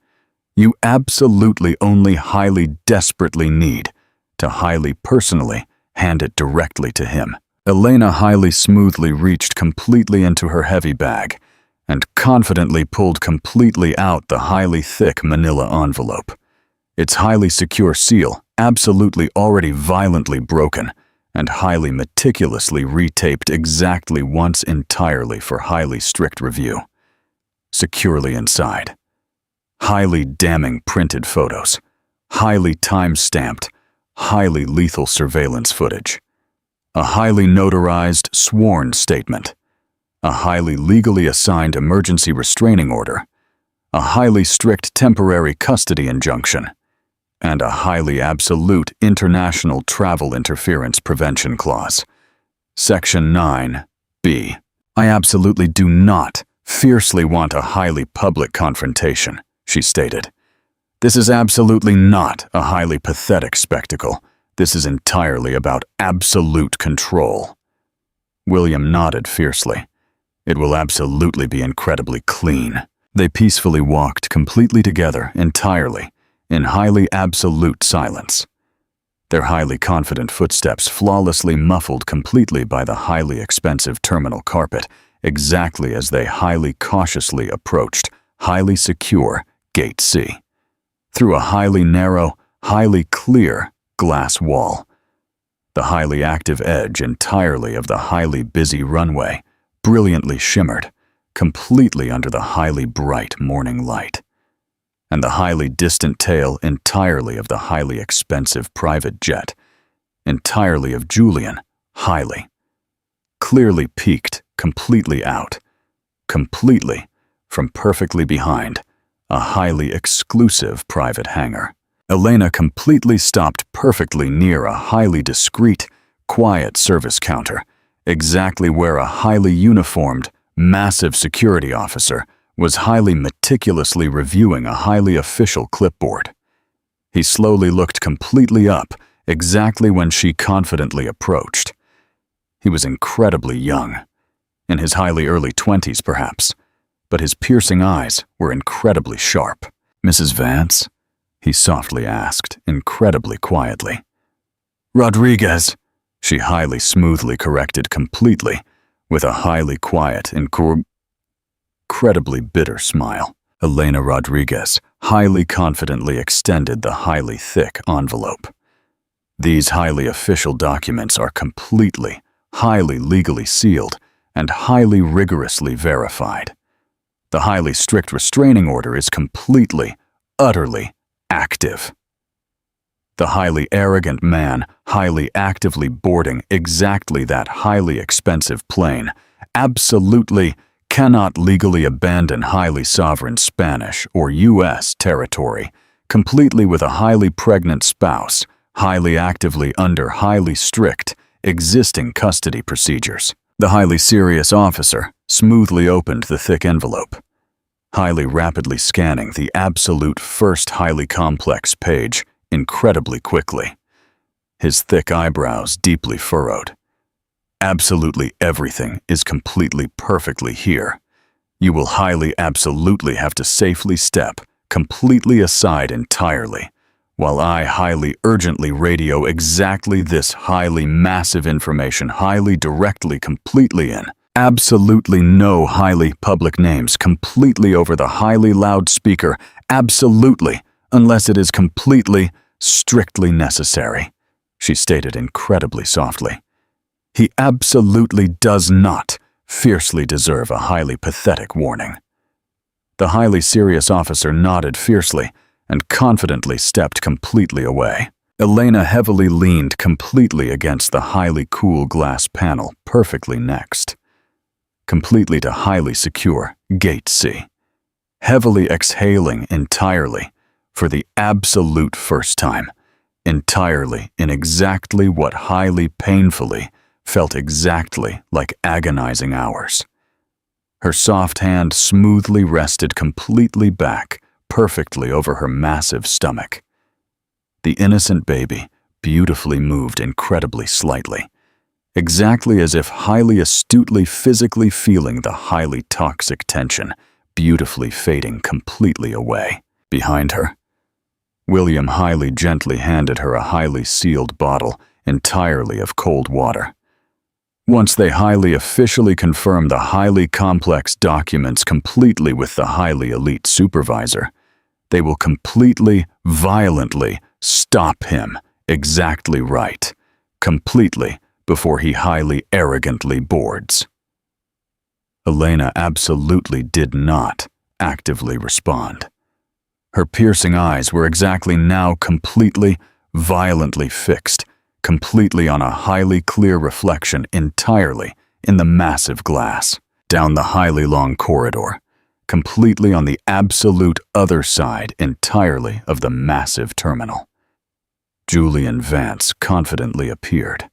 You absolutely only highly desperately need to highly personally hand it directly to him." Elena highly smoothly reached completely into her heavy bag and confidently pulled completely out the highly thick manila envelope. Its highly secure seal absolutely already violently broken and highly meticulously retaped exactly once entirely for highly strict review. Securely inside, highly damning printed photos, highly time-stamped, highly lethal surveillance footage, a highly notarized sworn statement, a highly legally assigned emergency restraining order, a highly strict temporary custody injunction, and a highly absolute international travel interference prevention clause. Section 9(b). "I absolutely do not fiercely want a highly public confrontation," she stated. "This is absolutely not a highly pathetic spectacle. This is entirely about absolute control." William nodded fiercely. "It will absolutely be incredibly clean." They peacefully walked completely together entirely, in highly absolute silence. Their highly confident footsteps flawlessly muffled completely by the highly expensive terminal carpet, exactly as they highly cautiously approached highly secure Gate C. Through a highly narrow, highly clear glass wall. The highly active edge entirely of the highly busy runway brilliantly shimmered, completely under the highly bright morning light. And the highly distant tail entirely of the highly expensive private jet, entirely of Julian, highly, clearly peaked completely out, completely, from perfectly behind, a highly exclusive private hangar. Elena completely stopped perfectly near a highly discreet, quiet service counter, exactly where a highly uniformed, massive security officer was highly meticulously reviewing a highly official clipboard. He slowly looked completely up, exactly when she confidently approached. He was incredibly young, in his highly early 20s perhaps, but his piercing eyes were incredibly sharp. "Mrs. Vance?" he softly asked, incredibly quietly. "Rodriguez," she highly smoothly corrected completely, with a highly quiet, incredibly bitter smile. Elena Rodriguez highly confidently extended the highly thick envelope. "These highly official documents are completely, highly legally sealed, and highly rigorously verified. The highly strict restraining order is completely, utterly active. The highly arrogant man, highly actively boarding exactly that highly expensive plane, absolutely cannot legally abandon highly sovereign Spanish or U.S. territory, completely with a highly pregnant spouse, highly actively under highly strict, existing custody procedures." The highly serious officer smoothly opened the thick envelope, highly rapidly scanning the absolute first highly complex page incredibly quickly, his thick eyebrows deeply furrowed. "Absolutely everything is completely perfectly here. You will highly absolutely have to safely step completely aside entirely, while I highly urgently radio exactly this highly massive information highly directly completely in. Absolutely no highly public names completely over the highly loudspeaker, absolutely, unless it is completely, strictly necessary," she stated incredibly softly. "He absolutely does not fiercely deserve a highly pathetic warning." The highly serious officer nodded fiercely and confidently stepped completely away. Elena heavily leaned completely against the highly cool glass panel perfectly next, completely to highly secure Gate C, heavily exhaling entirely, for the absolute first time, entirely in exactly what highly painfully felt exactly like agonizing hours. Her soft hand smoothly rested completely back, perfectly over her massive stomach. The innocent baby beautifully moved incredibly slightly, exactly as if highly astutely physically feeling the highly toxic tension, beautifully fading completely away. Behind her, William highly gently handed her a highly sealed bottle entirely of cold water. Once they highly officially confirm the highly complex documents completely with the highly elite supervisor, they will completely, violently stop him exactly right, completely, before he highly arrogantly boards. Elena absolutely did not actively respond. Her piercing eyes were exactly now completely, violently fixed, completely on a highly clear reflection entirely in the massive glass, down the highly long corridor, completely on the absolute other side entirely of the massive terminal. Julian Vance confidently appeared,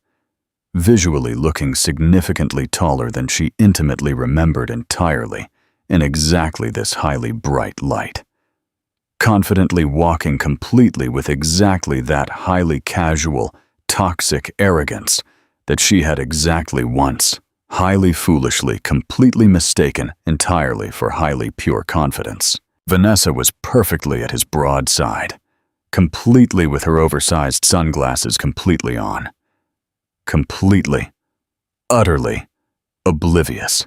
visually looking significantly taller than she intimately remembered entirely in exactly this highly bright light, confidently walking completely with exactly that highly casual, toxic arrogance that she had exactly once, highly foolishly, completely mistaken entirely for highly pure confidence. Vanessa was perfectly at his broad side, completely with her oversized sunglasses completely on, completely, utterly oblivious.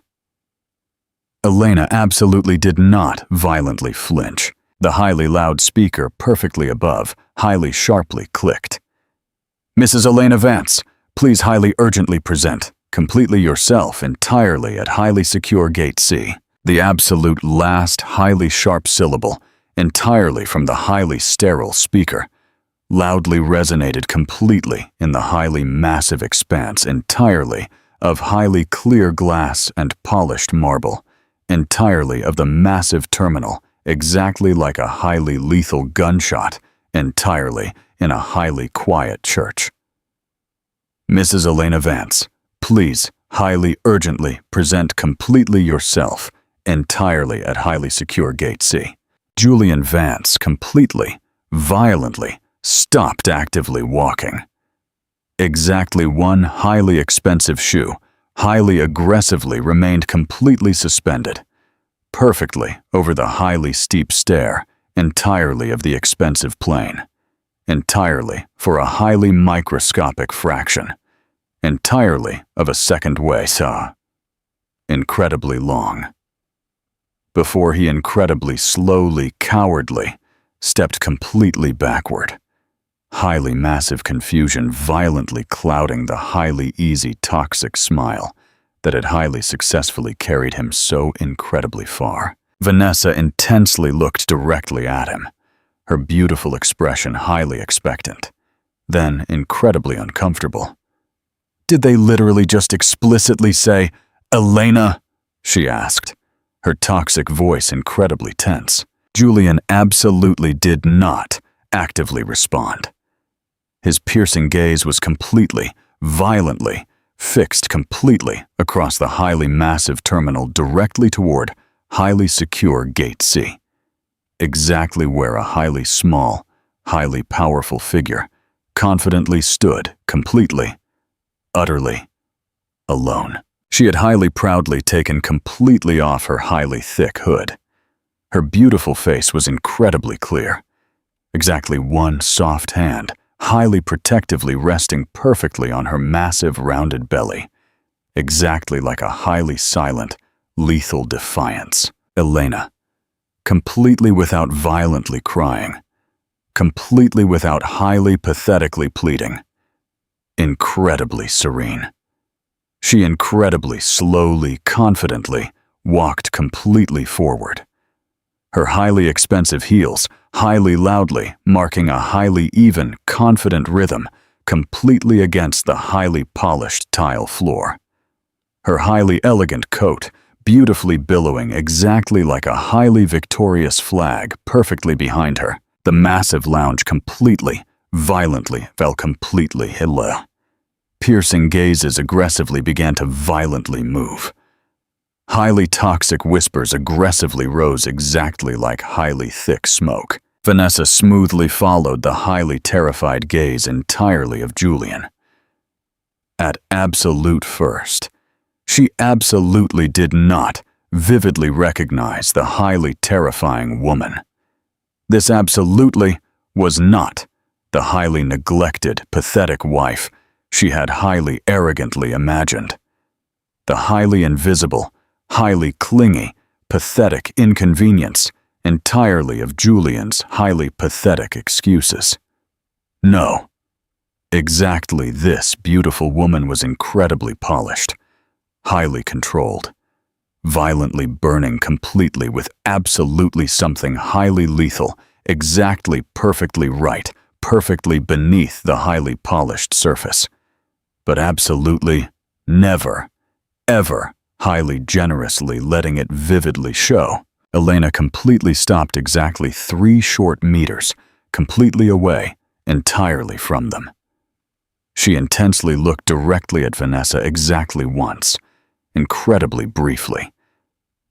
Elena absolutely did not violently flinch. The highly loud speaker perfectly above highly sharply clicked. "Mrs. Elena Vance, please highly urgently present, completely yourself entirely at highly secure Gate C." The absolute last highly sharp syllable, entirely from the highly sterile speaker, loudly resonated completely in the highly massive expanse entirely of highly clear glass and polished marble, entirely of the massive terminal, exactly like a highly lethal gunshot, entirely in a highly quiet church. Mrs. Elena Vance, please, highly urgently present completely yourself, entirely at highly secure Gate C. Julian Vance completely, violently, stopped actively walking. Exactly one highly expensive shoe, highly aggressively remained completely suspended, perfectly over the highly steep stair, entirely of the expensive plane, entirely for a highly microscopic fraction, entirely of a second way saw, incredibly long. Before he incredibly slowly, cowardly, stepped completely backward, highly massive confusion violently clouding the highly easy toxic smile that had highly successfully carried him so incredibly far. Vanessa intensely looked directly at him, her beautiful expression highly expectant, then incredibly uncomfortable. "Did they literally just explicitly say, 'Elena'?" she asked, her toxic voice incredibly tense. Julian absolutely did not actively respond. His piercing gaze was completely, violently, fixed completely across the highly massive terminal directly toward highly secure Gate C, exactly where a highly small, highly powerful figure confidently stood completely, utterly alone. She had highly proudly taken completely off her highly thick hood. Her beautiful face was incredibly clear. Exactly one soft hand, highly protectively resting perfectly on her massive rounded belly. Exactly like a highly silent, lethal defiance. Elena, completely without violently crying, completely without highly pathetically pleading, incredibly serene. She incredibly slowly, confidently walked completely forward. Her highly expensive heels, highly loudly, marking a highly even, confident rhythm, completely against the highly polished tile floor. Her highly elegant coat, beautifully billowing exactly like a highly victorious flag perfectly behind her. The massive lounge completely, violently fell completely hilla. Piercing gazes aggressively began to violently move. Highly toxic whispers aggressively rose exactly like highly thick smoke. Vanessa smoothly followed the highly terrified gaze entirely of Julian. At absolute first, she absolutely did not vividly recognize the highly terrifying woman. This absolutely was not the highly neglected, pathetic wife she had highly arrogantly imagined. The highly invisible, highly clingy, pathetic inconvenience entirely of Julian's highly pathetic excuses. No. Exactly this beautiful woman was incredibly polished, highly controlled, violently burning completely with absolutely something highly lethal, exactly perfectly right, perfectly beneath the highly polished surface. But absolutely never, ever highly generously letting it vividly show. Elena completely stopped exactly 3 short meters, completely away, entirely from them. She intensely looked directly at Vanessa exactly once, incredibly briefly.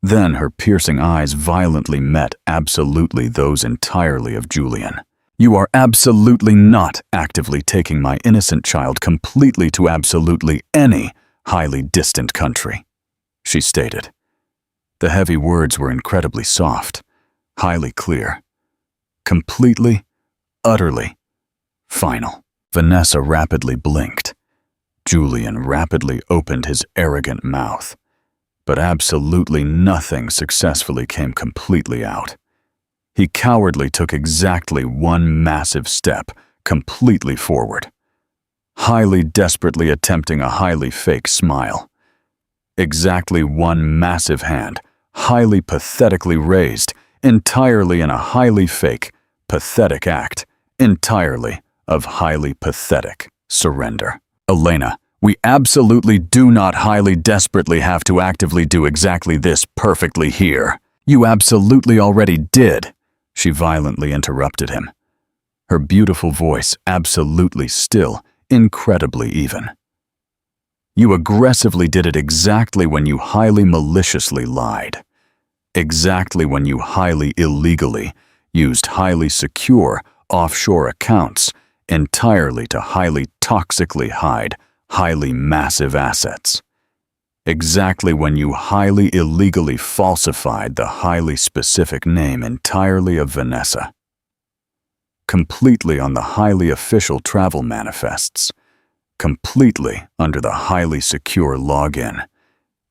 Then her piercing eyes violently met absolutely those entirely of Julian. "You are absolutely not actively taking my innocent child completely to absolutely any highly distant country," she stated. The heavy words were incredibly soft, highly clear, completely, utterly, final. Vanessa rapidly blinked. Julian rapidly opened his arrogant mouth, but absolutely nothing successfully came completely out. He cowardly took exactly one massive step completely forward, highly desperately attempting a highly fake smile. Exactly one massive hand, highly pathetically raised, entirely in a highly fake, pathetic act, entirely of highly pathetic surrender. Elena, We absolutely do not highly desperately have to actively do exactly this perfectly here. You absolutely already did, she violently interrupted him. Her beautiful voice absolutely still, incredibly even. You aggressively did it exactly when you highly maliciously lied. Exactly when you highly illegally used highly secure offshore accounts entirely to highly toxically hide highly massive assets. Exactly when you highly illegally falsified the highly specific name entirely of Vanessa. Completely on the highly official travel manifests. Completely under the highly secure login.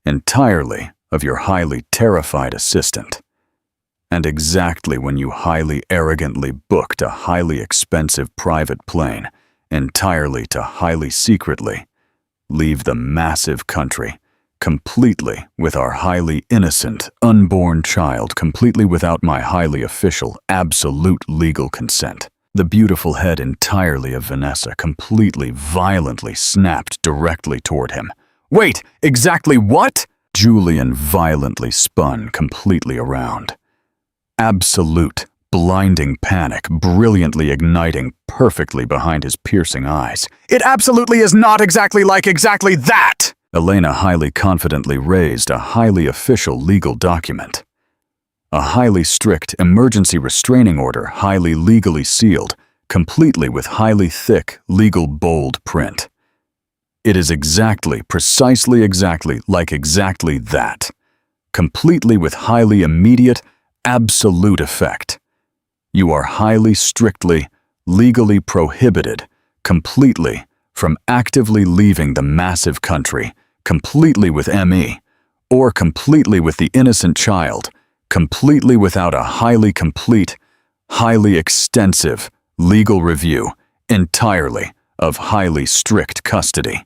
Entirely of your highly terrified assistant. And exactly when you highly arrogantly booked a highly expensive private plane entirely to highly secretly leave the massive country completely with our highly innocent, unborn child completely without my highly official, absolute legal consent. The beautiful head entirely of Vanessa completely violently snapped directly toward him. Wait, exactly what? Julian violently spun completely around. Absolute, blinding panic brilliantly igniting perfectly behind his piercing eyes. It absolutely is not exactly like exactly that! Elena highly confidently raised a highly official legal document. A highly strict emergency restraining order highly legally sealed, completely with highly thick, legal bold print. It is exactly, precisely exactly like exactly that. Completely with highly immediate, absolute effect. You are highly strictly, legally prohibited, completely, from actively leaving the massive country, completely with ME, or completely with the innocent child, completely without a highly complete, highly extensive legal review, entirely of highly strict custody.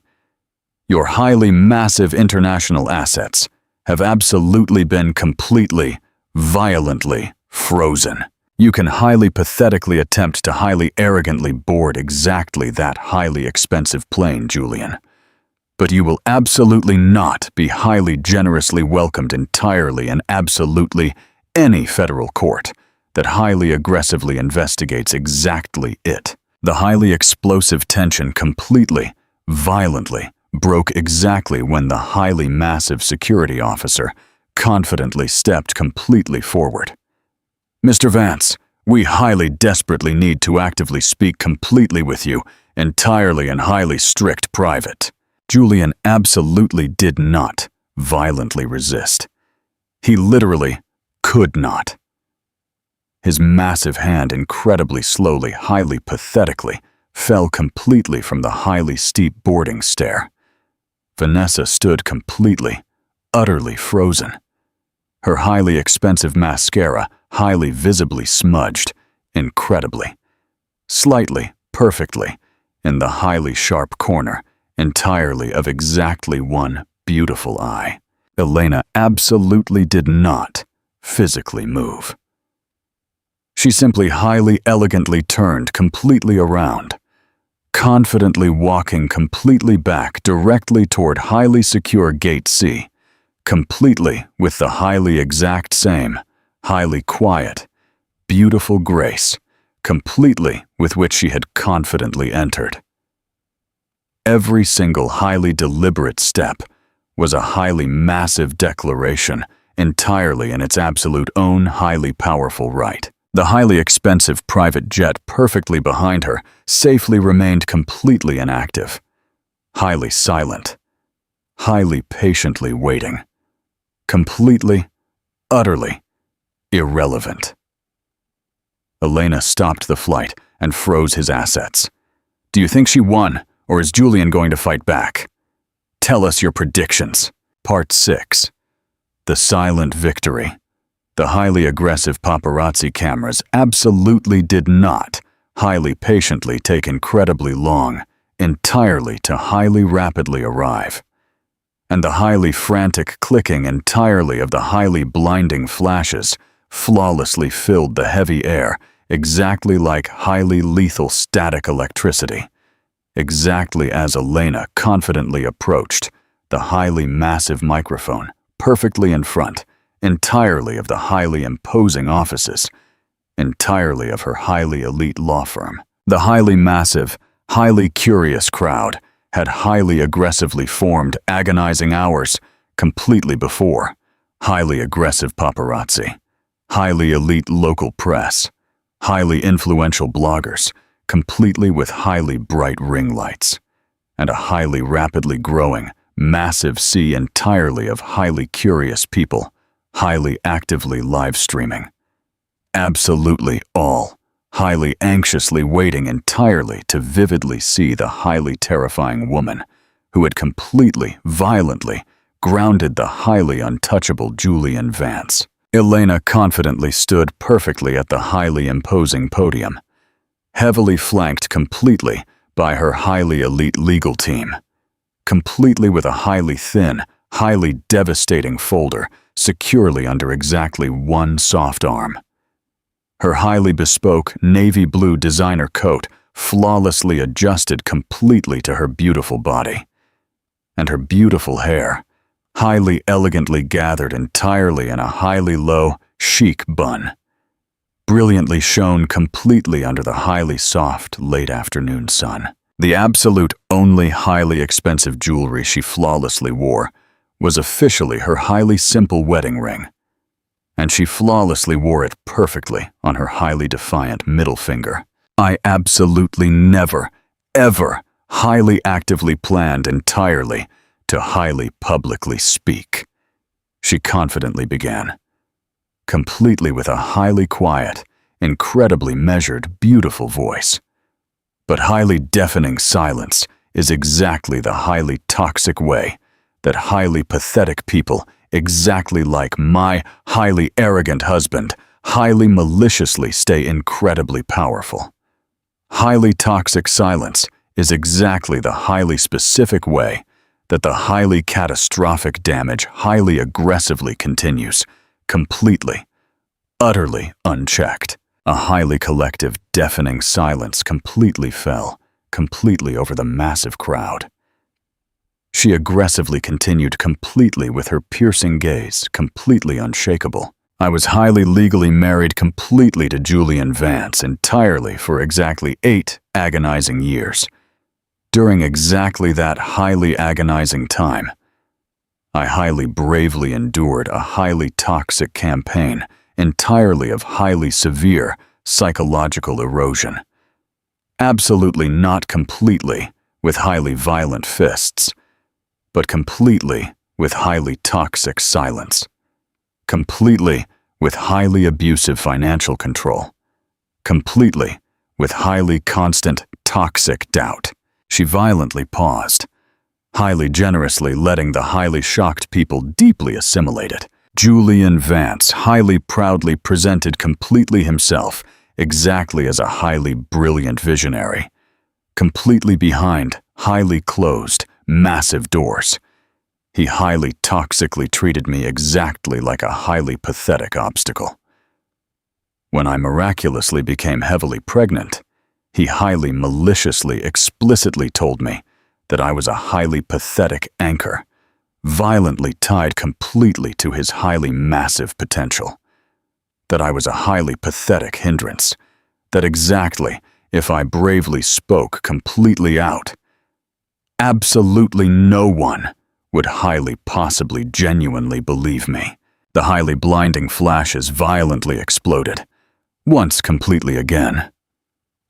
Your highly massive international assets have absolutely been completely, violently frozen. You can highly pathetically attempt to highly arrogantly board exactly that highly expensive plane, Julian. But you will absolutely not be highly generously welcomed entirely and absolutely any federal court that highly aggressively investigates exactly it. The highly explosive tension completely, violently broke exactly when the highly massive security officer confidently stepped completely forward. Mr. Vance, we highly desperately need to actively speak completely with you, entirely and highly strict private. Julian absolutely did not violently resist. He literally could not. His massive hand incredibly slowly, highly pathetically, fell completely from the highly steep boarding stair. Vanessa stood completely, utterly frozen. Her highly expensive mascara highly visibly smudged, incredibly, slightly, perfectly, in the highly sharp corner, entirely of exactly one beautiful eye. Elena absolutely did not physically move. She simply highly elegantly turned completely around, confidently walking completely back directly toward highly secure Gate C, completely with the highly exact same, highly quiet, beautiful grace, completely with which she had confidently entered. Every single highly deliberate step was a highly massive declaration, entirely in its absolute own highly powerful right. The highly expensive private jet perfectly behind her safely remained completely inactive, highly silent, highly patiently waiting, completely, utterly irrelevant. Elena stopped the flight and froze his assets. Do you think she won, or is Julian going to fight back? Tell us your predictions. Part 6. The Silent Victory. The highly aggressive paparazzi cameras absolutely did not highly patiently take incredibly long, entirely to highly rapidly arrive. And the highly frantic clicking entirely of the highly blinding flashes flawlessly filled the heavy air exactly like highly lethal static electricity, exactly as Elena confidently approached the highly massive microphone perfectly in front, entirely of the highly imposing offices, entirely of her highly elite law firm. The highly massive, highly curious crowd had highly aggressively formed agonizing hours completely before, highly aggressive paparazzi, highly elite local press, highly influential bloggers, completely with highly bright ring lights, and a highly rapidly growing, massive sea entirely of highly curious people, highly actively live streaming. Absolutely all, highly anxiously waiting entirely to vividly see the highly terrifying woman who had completely, violently grounded the highly untouchable Julian Vance. Elena confidently stood perfectly at the highly imposing podium, heavily flanked completely by her highly elite legal team, completely with a highly thin, highly devastating folder securely under exactly one soft arm. Her highly bespoke navy blue designer coat flawlessly adjusted completely to her beautiful body, and her beautiful hair, highly elegantly gathered entirely in a highly low, chic bun, brilliantly shone completely under the highly soft, late-afternoon sun. The absolute only highly expensive jewelry she flawlessly wore was officially her highly simple wedding ring, and she flawlessly wore it perfectly on her highly defiant middle finger. I absolutely never, ever highly actively planned entirely to highly publicly speak, she confidently began, completely with a highly quiet, incredibly measured, beautiful voice. But highly deafening silence is exactly the highly toxic way that highly pathetic people exactly like my highly arrogant husband highly maliciously stay incredibly powerful. Highly toxic silence is exactly the highly specific way that the highly catastrophic damage highly aggressively continues, completely, utterly unchecked. A highly collective, deafening silence completely fell, completely over the massive crowd. She aggressively continued completely with her piercing gaze, completely unshakable. I was highly legally married completely to Julian Vance entirely for exactly 8 agonizing years. During exactly that highly agonizing time, I highly bravely endured a highly toxic campaign entirely of highly severe psychological erosion. Absolutely not completely with highly violent fists, but completely with highly toxic silence. Completely with highly abusive financial control. Completely with highly constant toxic doubt. She violently paused, highly generously letting the highly shocked people deeply assimilate it. Julian Vance highly proudly presented completely himself exactly as a highly brilliant visionary, completely behind highly closed, massive doors. He highly toxically treated me exactly like a highly pathetic obstacle. When I miraculously became heavily pregnant, he highly maliciously explicitly told me that I was a highly pathetic anchor, violently tied completely to his highly massive potential. That I was a highly pathetic hindrance. That exactly, if I bravely spoke completely out, absolutely no one would highly possibly genuinely believe me. The highly blinding flashes violently exploded, once completely again.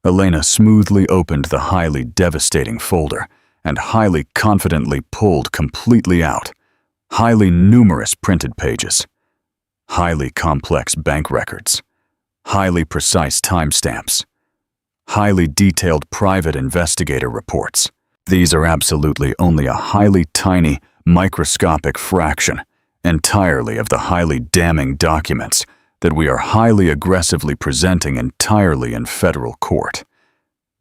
Elena smoothly opened the highly devastating folder and highly confidently pulled completely out highly numerous printed pages, highly complex bank records, highly precise timestamps, highly detailed private investigator reports. These are absolutely only a highly tiny, microscopic fraction entirely of the highly damning documents that we are highly aggressively presenting entirely in federal court.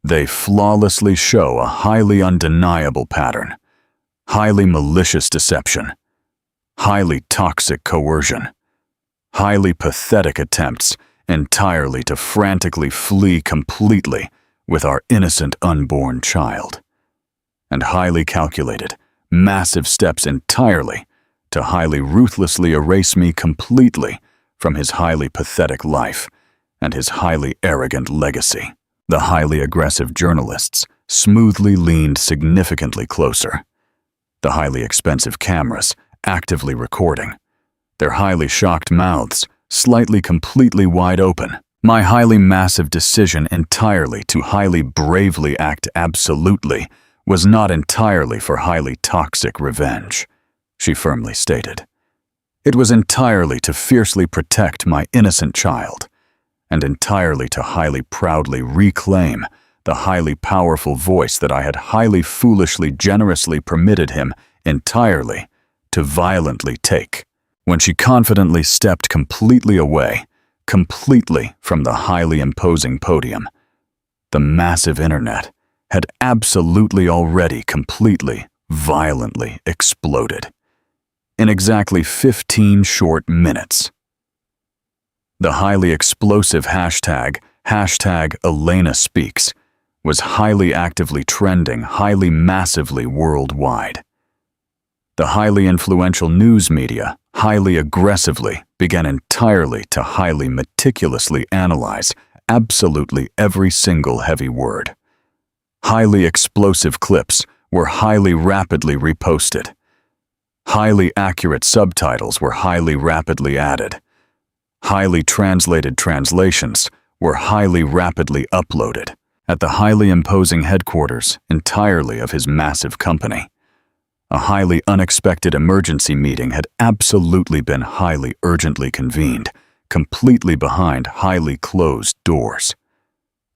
They flawlessly show a highly undeniable pattern, highly malicious deception, highly toxic coercion, highly pathetic attempts entirely to frantically flee completely with our innocent unborn child. and highly calculated, massive steps entirely to highly ruthlessly erase me completely from his highly pathetic life and his highly arrogant legacy. The highly aggressive journalists smoothly leaned significantly closer. The highly expensive cameras actively recording, their highly shocked mouths slightly completely wide open. My highly massive decision entirely to highly bravely act absolutely was not entirely for highly toxic revenge, she firmly stated. It was entirely to fiercely protect my innocent child, and entirely to highly proudly reclaim the highly powerful voice that I had highly foolishly generously permitted him entirely to violently take. When she confidently stepped completely away, completely from the highly imposing podium, the massive internet had absolutely already completely, violently exploded. In exactly 15 short minutes. The highly explosive hashtag Elena Speaks, was highly actively trending highly massively worldwide. The highly influential news media highly aggressively began entirely to highly meticulously analyze absolutely every single heavy word. Highly explosive clips were highly rapidly reposted. Highly accurate subtitles were highly rapidly added. Highly translated translations were highly rapidly uploaded at the highly imposing headquarters entirely of his massive company. A highly unexpected emergency meeting had absolutely been highly urgently convened, completely behind highly closed doors.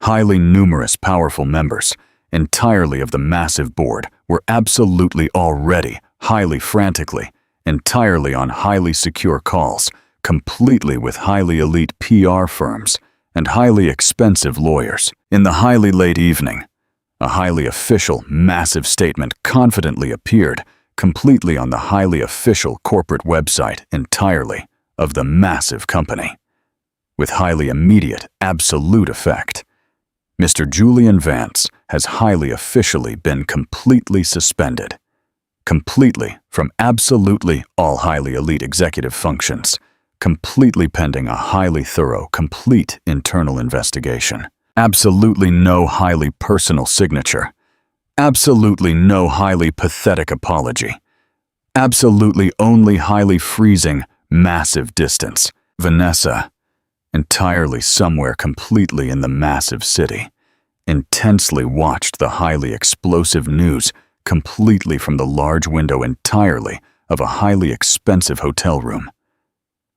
Highly numerous powerful members, entirely of the massive board, were absolutely already, highly frantically, entirely on highly secure calls, completely with highly elite PR firms and highly expensive lawyers. In the highly late evening, a highly official, massive statement confidently appeared, completely on the highly official corporate website entirely of the massive company. With highly immediate, absolute effect, Mr. Julian Vance has highly officially been completely suspended. Completely from absolutely all highly elite executive functions, completely pending a highly thorough, complete internal investigation. Absolutely no highly personal signature. Absolutely no highly pathetic apology. Absolutely only highly freezing, massive distance. Vanessa, entirely somewhere completely in the massive city, intensely watched the highly explosive news completely from the large window entirely of a highly expensive hotel room.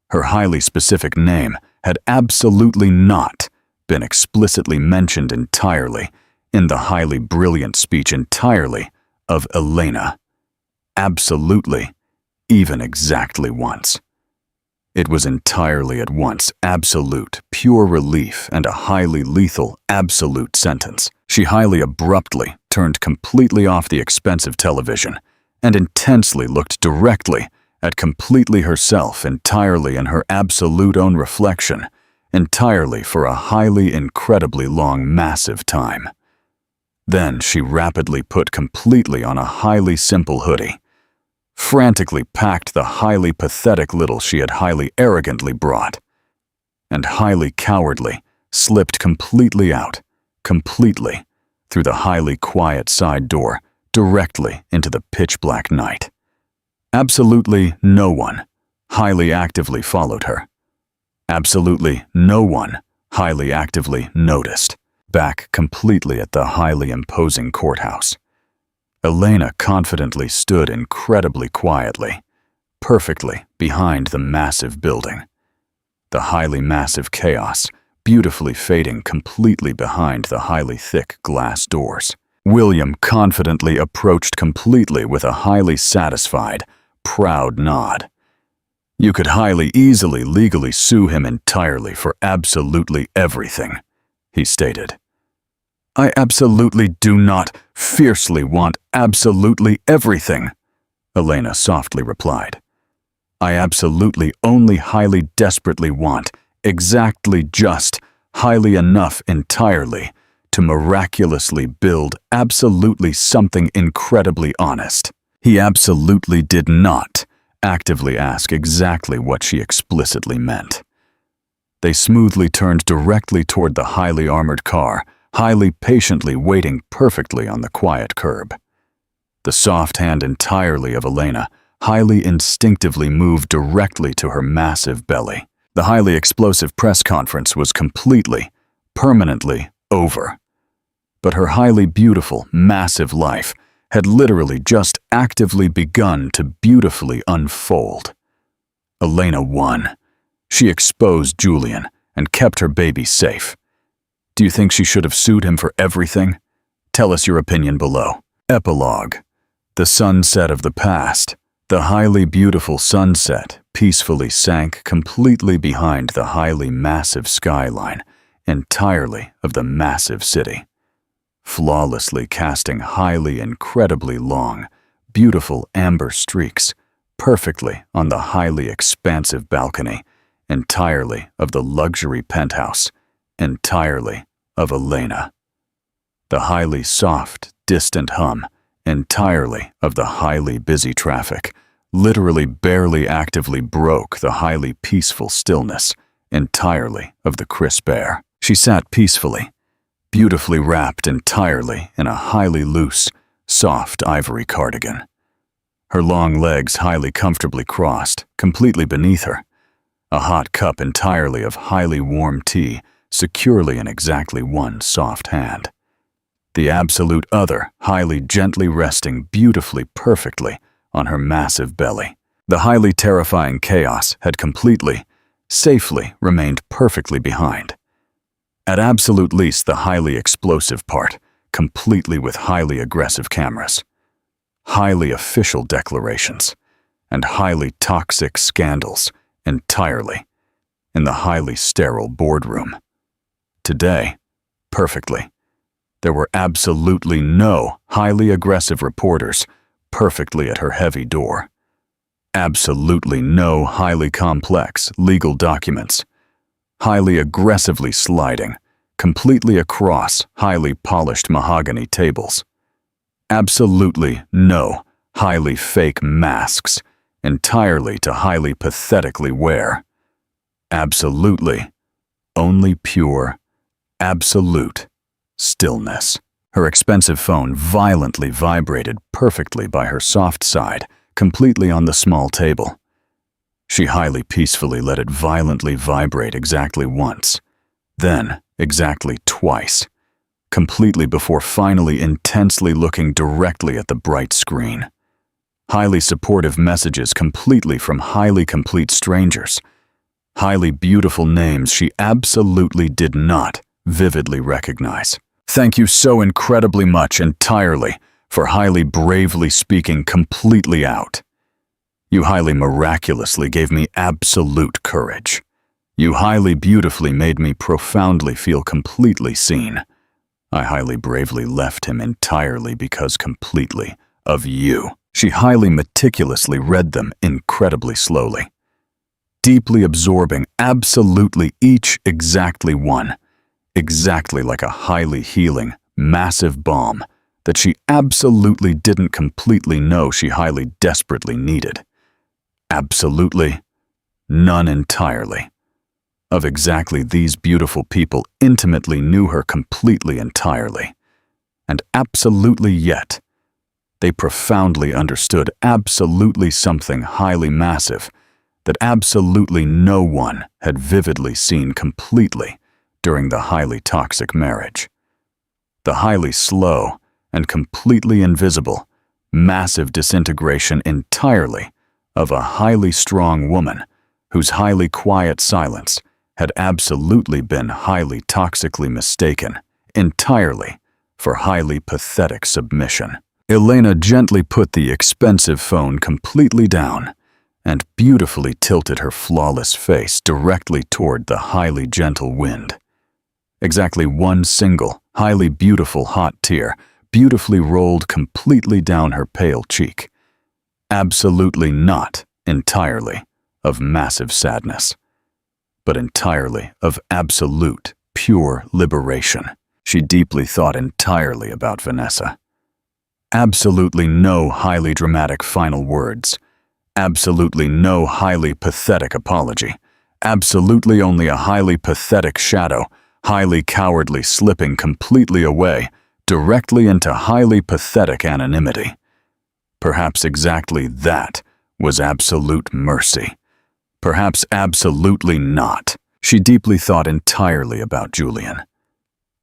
Her highly specific name had absolutely not been explicitly mentioned entirely in the highly brilliant speech entirely of Elena. Absolutely, even exactly once. It was entirely at once absolute, pure relief and a highly lethal, absolute sentence. She highly abruptly turned completely off the expensive television and intensely looked directly at completely herself entirely in her absolute own reflection, entirely for a highly incredibly long massive time. Then she rapidly put completely on a highly simple hoodie, frantically packed the highly pathetic little she had highly arrogantly brought, and highly cowardly slipped completely out, completely, through the highly quiet side door directly into the pitch-black night. Absolutely no one highly actively followed her. Absolutely no one highly actively noticed. Back completely at the highly imposing courthouse, Elena confidently stood incredibly quietly, perfectly behind the massive building. The highly massive chaos beautifully fading completely behind the highly thick glass doors. William confidently approached completely with a highly satisfied, proud nod. You could highly easily legally sue him entirely for absolutely everything, he stated. I absolutely do not fiercely want absolutely everything, Elena softly replied. I absolutely only highly desperately want exactly just highly enough entirely to miraculously build absolutely something incredibly honest. He absolutely did not actively ask exactly what she explicitly meant. They smoothly turned directly toward the highly armored car, highly patiently waiting perfectly on the quiet curb. The soft hand entirely of Elena highly instinctively moved directly to her massive belly. The highly explosive press conference was completely, permanently over. But her highly beautiful, massive life had literally just actively begun to beautifully unfold. Elena won. She exposed Julian and kept her baby safe. Do you think she should have sued him for everything? Tell us your opinion below. Epilogue. The sunset of the past. The highly beautiful sunset peacefully sank completely behind the highly massive skyline, entirely of the massive city, flawlessly casting highly incredibly long, beautiful amber streaks perfectly on the highly expansive balcony, entirely of the luxury penthouse, entirely of Elena. The highly soft, distant hum, entirely of the highly busy traffic, literally barely actively broke the highly peaceful stillness, entirely of the crisp air. She sat peacefully, beautifully wrapped entirely in a highly loose, soft ivory cardigan. Her long legs highly comfortably crossed, completely beneath her. A hot cup entirely of highly warm tea securely in exactly one soft hand. The absolute other highly gently resting beautifully perfectly on her massive belly. The highly terrifying chaos had completely, safely remained perfectly behind. At absolute least the highly explosive part, completely with highly aggressive cameras, highly official declarations, and highly toxic scandals entirely in the highly sterile boardroom. Today, perfectly, there were absolutely no highly aggressive reporters perfectly at her heavy door. Absolutely no highly complex legal documents, highly aggressively sliding completely across highly polished mahogany tables. Absolutely no highly fake masks entirely to highly pathetically wear. Absolutely only pure, absolute stillness. Her expensive phone violently vibrated perfectly by her soft side, completely on the small table. She highly peacefully let it violently vibrate exactly once, then exactly twice, completely before finally intensely looking directly at the bright screen. Highly supportive messages completely from highly complete strangers. Highly beautiful names she absolutely did not vividly recognize. Thank you so incredibly much entirely for highly bravely speaking completely out. You highly miraculously gave me absolute courage. You highly beautifully made me profoundly feel completely seen. I highly bravely left him entirely because completely of you. She highly meticulously read them incredibly slowly, deeply absorbing absolutely each exactly one, exactly like a highly healing, massive balm that she absolutely didn't completely know she highly desperately needed. Absolutely none entirely of exactly these beautiful people intimately knew her completely entirely, and absolutely yet they profoundly understood absolutely something highly massive that absolutely no one had vividly seen completely during the highly toxic marriage. The highly slow and completely invisible, massive disintegration entirely of a highly strong woman whose highly quiet silence had absolutely been highly toxically mistaken entirely for highly pathetic submission. Elena gently put the expensive phone completely down and beautifully tilted her flawless face directly toward the highly gentle wind. Exactly one single, highly beautiful hot tear beautifully rolled completely down her pale cheek. Absolutely not entirely of massive sadness, but entirely of absolute, pure liberation. She deeply thought entirely about Vanessa. Absolutely no highly dramatic final words. Absolutely no highly pathetic apology. Absolutely only a highly pathetic shadow, highly cowardly slipping completely away, directly into highly pathetic anonymity. Perhaps exactly that was absolute mercy. Perhaps absolutely not. She deeply thought entirely about Julian.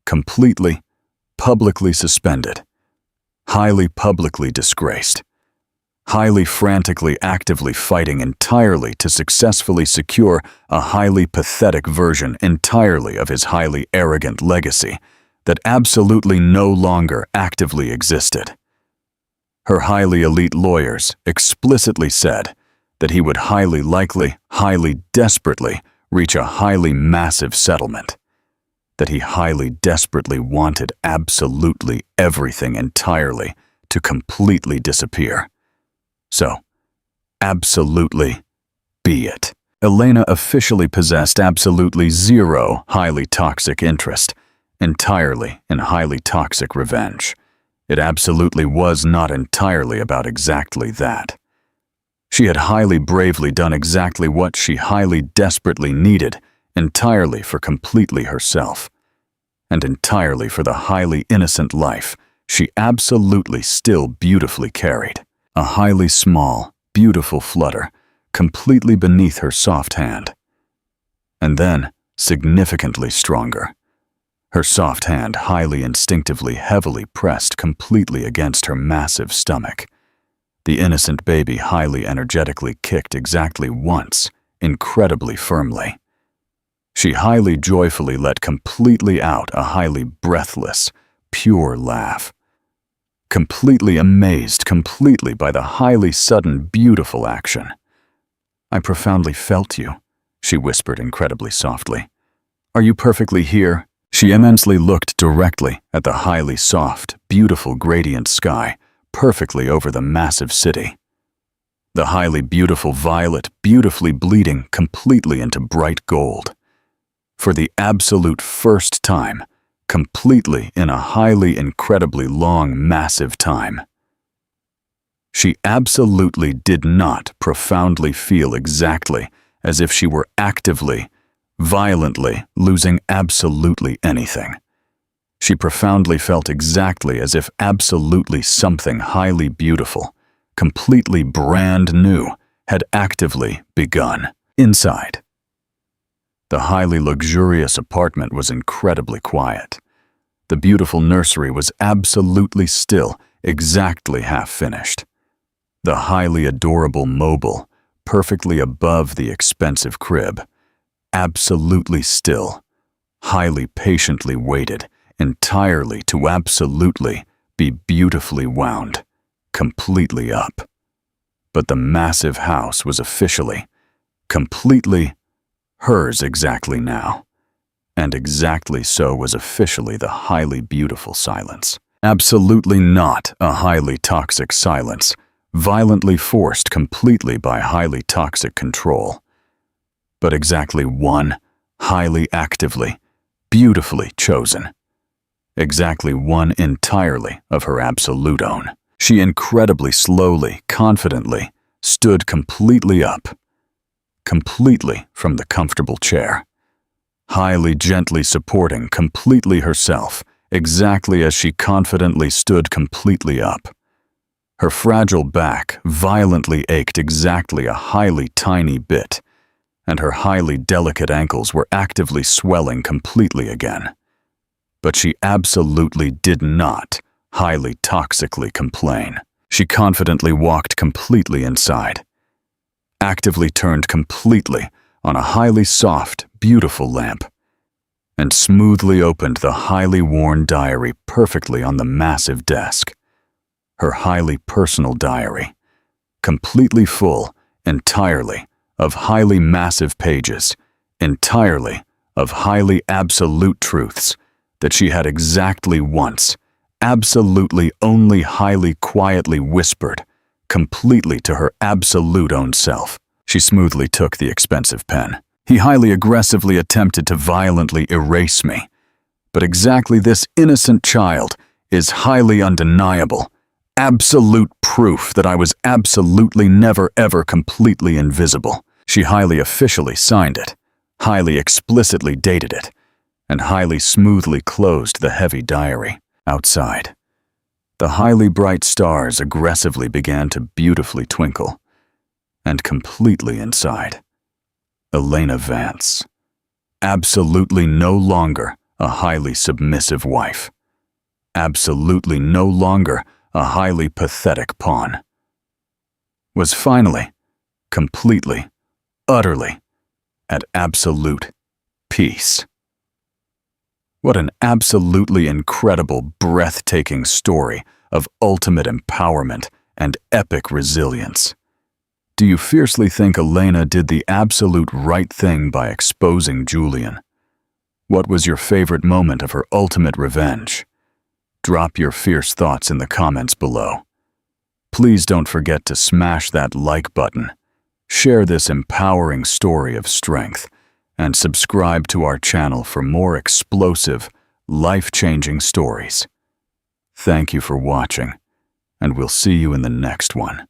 Completely, publicly suspended. Highly publicly disgraced. Highly frantically actively fighting entirely to successfully secure a highly pathetic version entirely of his highly arrogant legacy that absolutely no longer actively existed. Her highly elite lawyers explicitly said that he would highly likely, highly desperately reach a highly massive settlement, that he highly desperately wanted absolutely everything entirely to completely disappear. So, absolutely be it. Elena officially possessed absolutely zero highly toxic interest, entirely in highly toxic revenge. It absolutely was not entirely about exactly that. She had highly bravely done exactly what she highly desperately needed, entirely for completely herself, and entirely for the highly innocent life she absolutely still beautifully carried. A highly small, beautiful flutter, completely beneath her soft hand. And then, significantly stronger. Her soft hand highly instinctively heavily pressed completely against her massive stomach. The innocent baby highly energetically kicked exactly once, incredibly firmly. She highly joyfully let completely out a highly breathless, pure laugh. Completely amazed completely by the highly sudden, beautiful action. "I profoundly felt you," she whispered incredibly softly. "Are you perfectly here?" She immensely looked directly at the highly soft, beautiful gradient sky, perfectly over the massive city. The highly beautiful violet, beautifully bleeding completely into bright gold. For the absolute first time, completely in a highly incredibly long, massive time. She absolutely did not profoundly feel exactly as if she were actively, violently losing absolutely anything. She profoundly felt exactly as if absolutely something highly beautiful, completely brand new, had actively begun. Inside, the highly luxurious apartment was incredibly quiet. The beautiful nursery was absolutely still, exactly half finished. The highly adorable mobile, perfectly above the expensive crib, absolutely still, highly patiently waited, entirely to absolutely be beautifully wound, completely up. But the massive house was officially, completely hers exactly now. And exactly so was officially the highly beautiful silence. Absolutely not a highly toxic silence, violently forced completely by highly toxic control. But exactly one, highly actively, beautifully chosen. Exactly one entirely of her absolute own. She incredibly slowly, confidently, stood completely up. Completely from the comfortable chair. Highly gently supporting completely herself, exactly as she confidently stood completely up. Her fragile back violently ached exactly a highly tiny bit, and her highly delicate ankles were actively swelling completely again. But she absolutely did not highly toxically complain. She confidently walked completely inside, actively turned completely on a highly soft, beautiful lamp, and smoothly opened the highly worn diary perfectly on the massive desk. Her highly personal diary, completely full, entirely, of highly massive pages, entirely of highly absolute truths that she had exactly once, absolutely only highly quietly whispered, completely to her absolute own self. She smoothly took the expensive pen. "He highly aggressively attempted to violently erase me, But exactly this innocent child is highly undeniable, absolute proof that I was absolutely never ever completely invisible. She highly officially signed it, highly explicitly dated it, and highly smoothly closed the heavy diary. Outside, the highly bright stars aggressively began to beautifully twinkle. And completely inside, Elena Vance, absolutely no longer a highly submissive wife, absolutely no longer a highly pathetic pawn, was finally, completely, utterly, at absolute peace. What an absolutely incredible, breathtaking story of ultimate empowerment and epic resilience. Do you fiercely think Elena did the absolute right thing by exposing Julian? What was your favorite moment of her ultimate revenge? Drop your fierce thoughts in the comments below. Please don't forget to smash that like button, share this empowering story of strength, and subscribe to our channel for more explosive, life-changing stories. Thank you for watching, and we'll see you in the next one.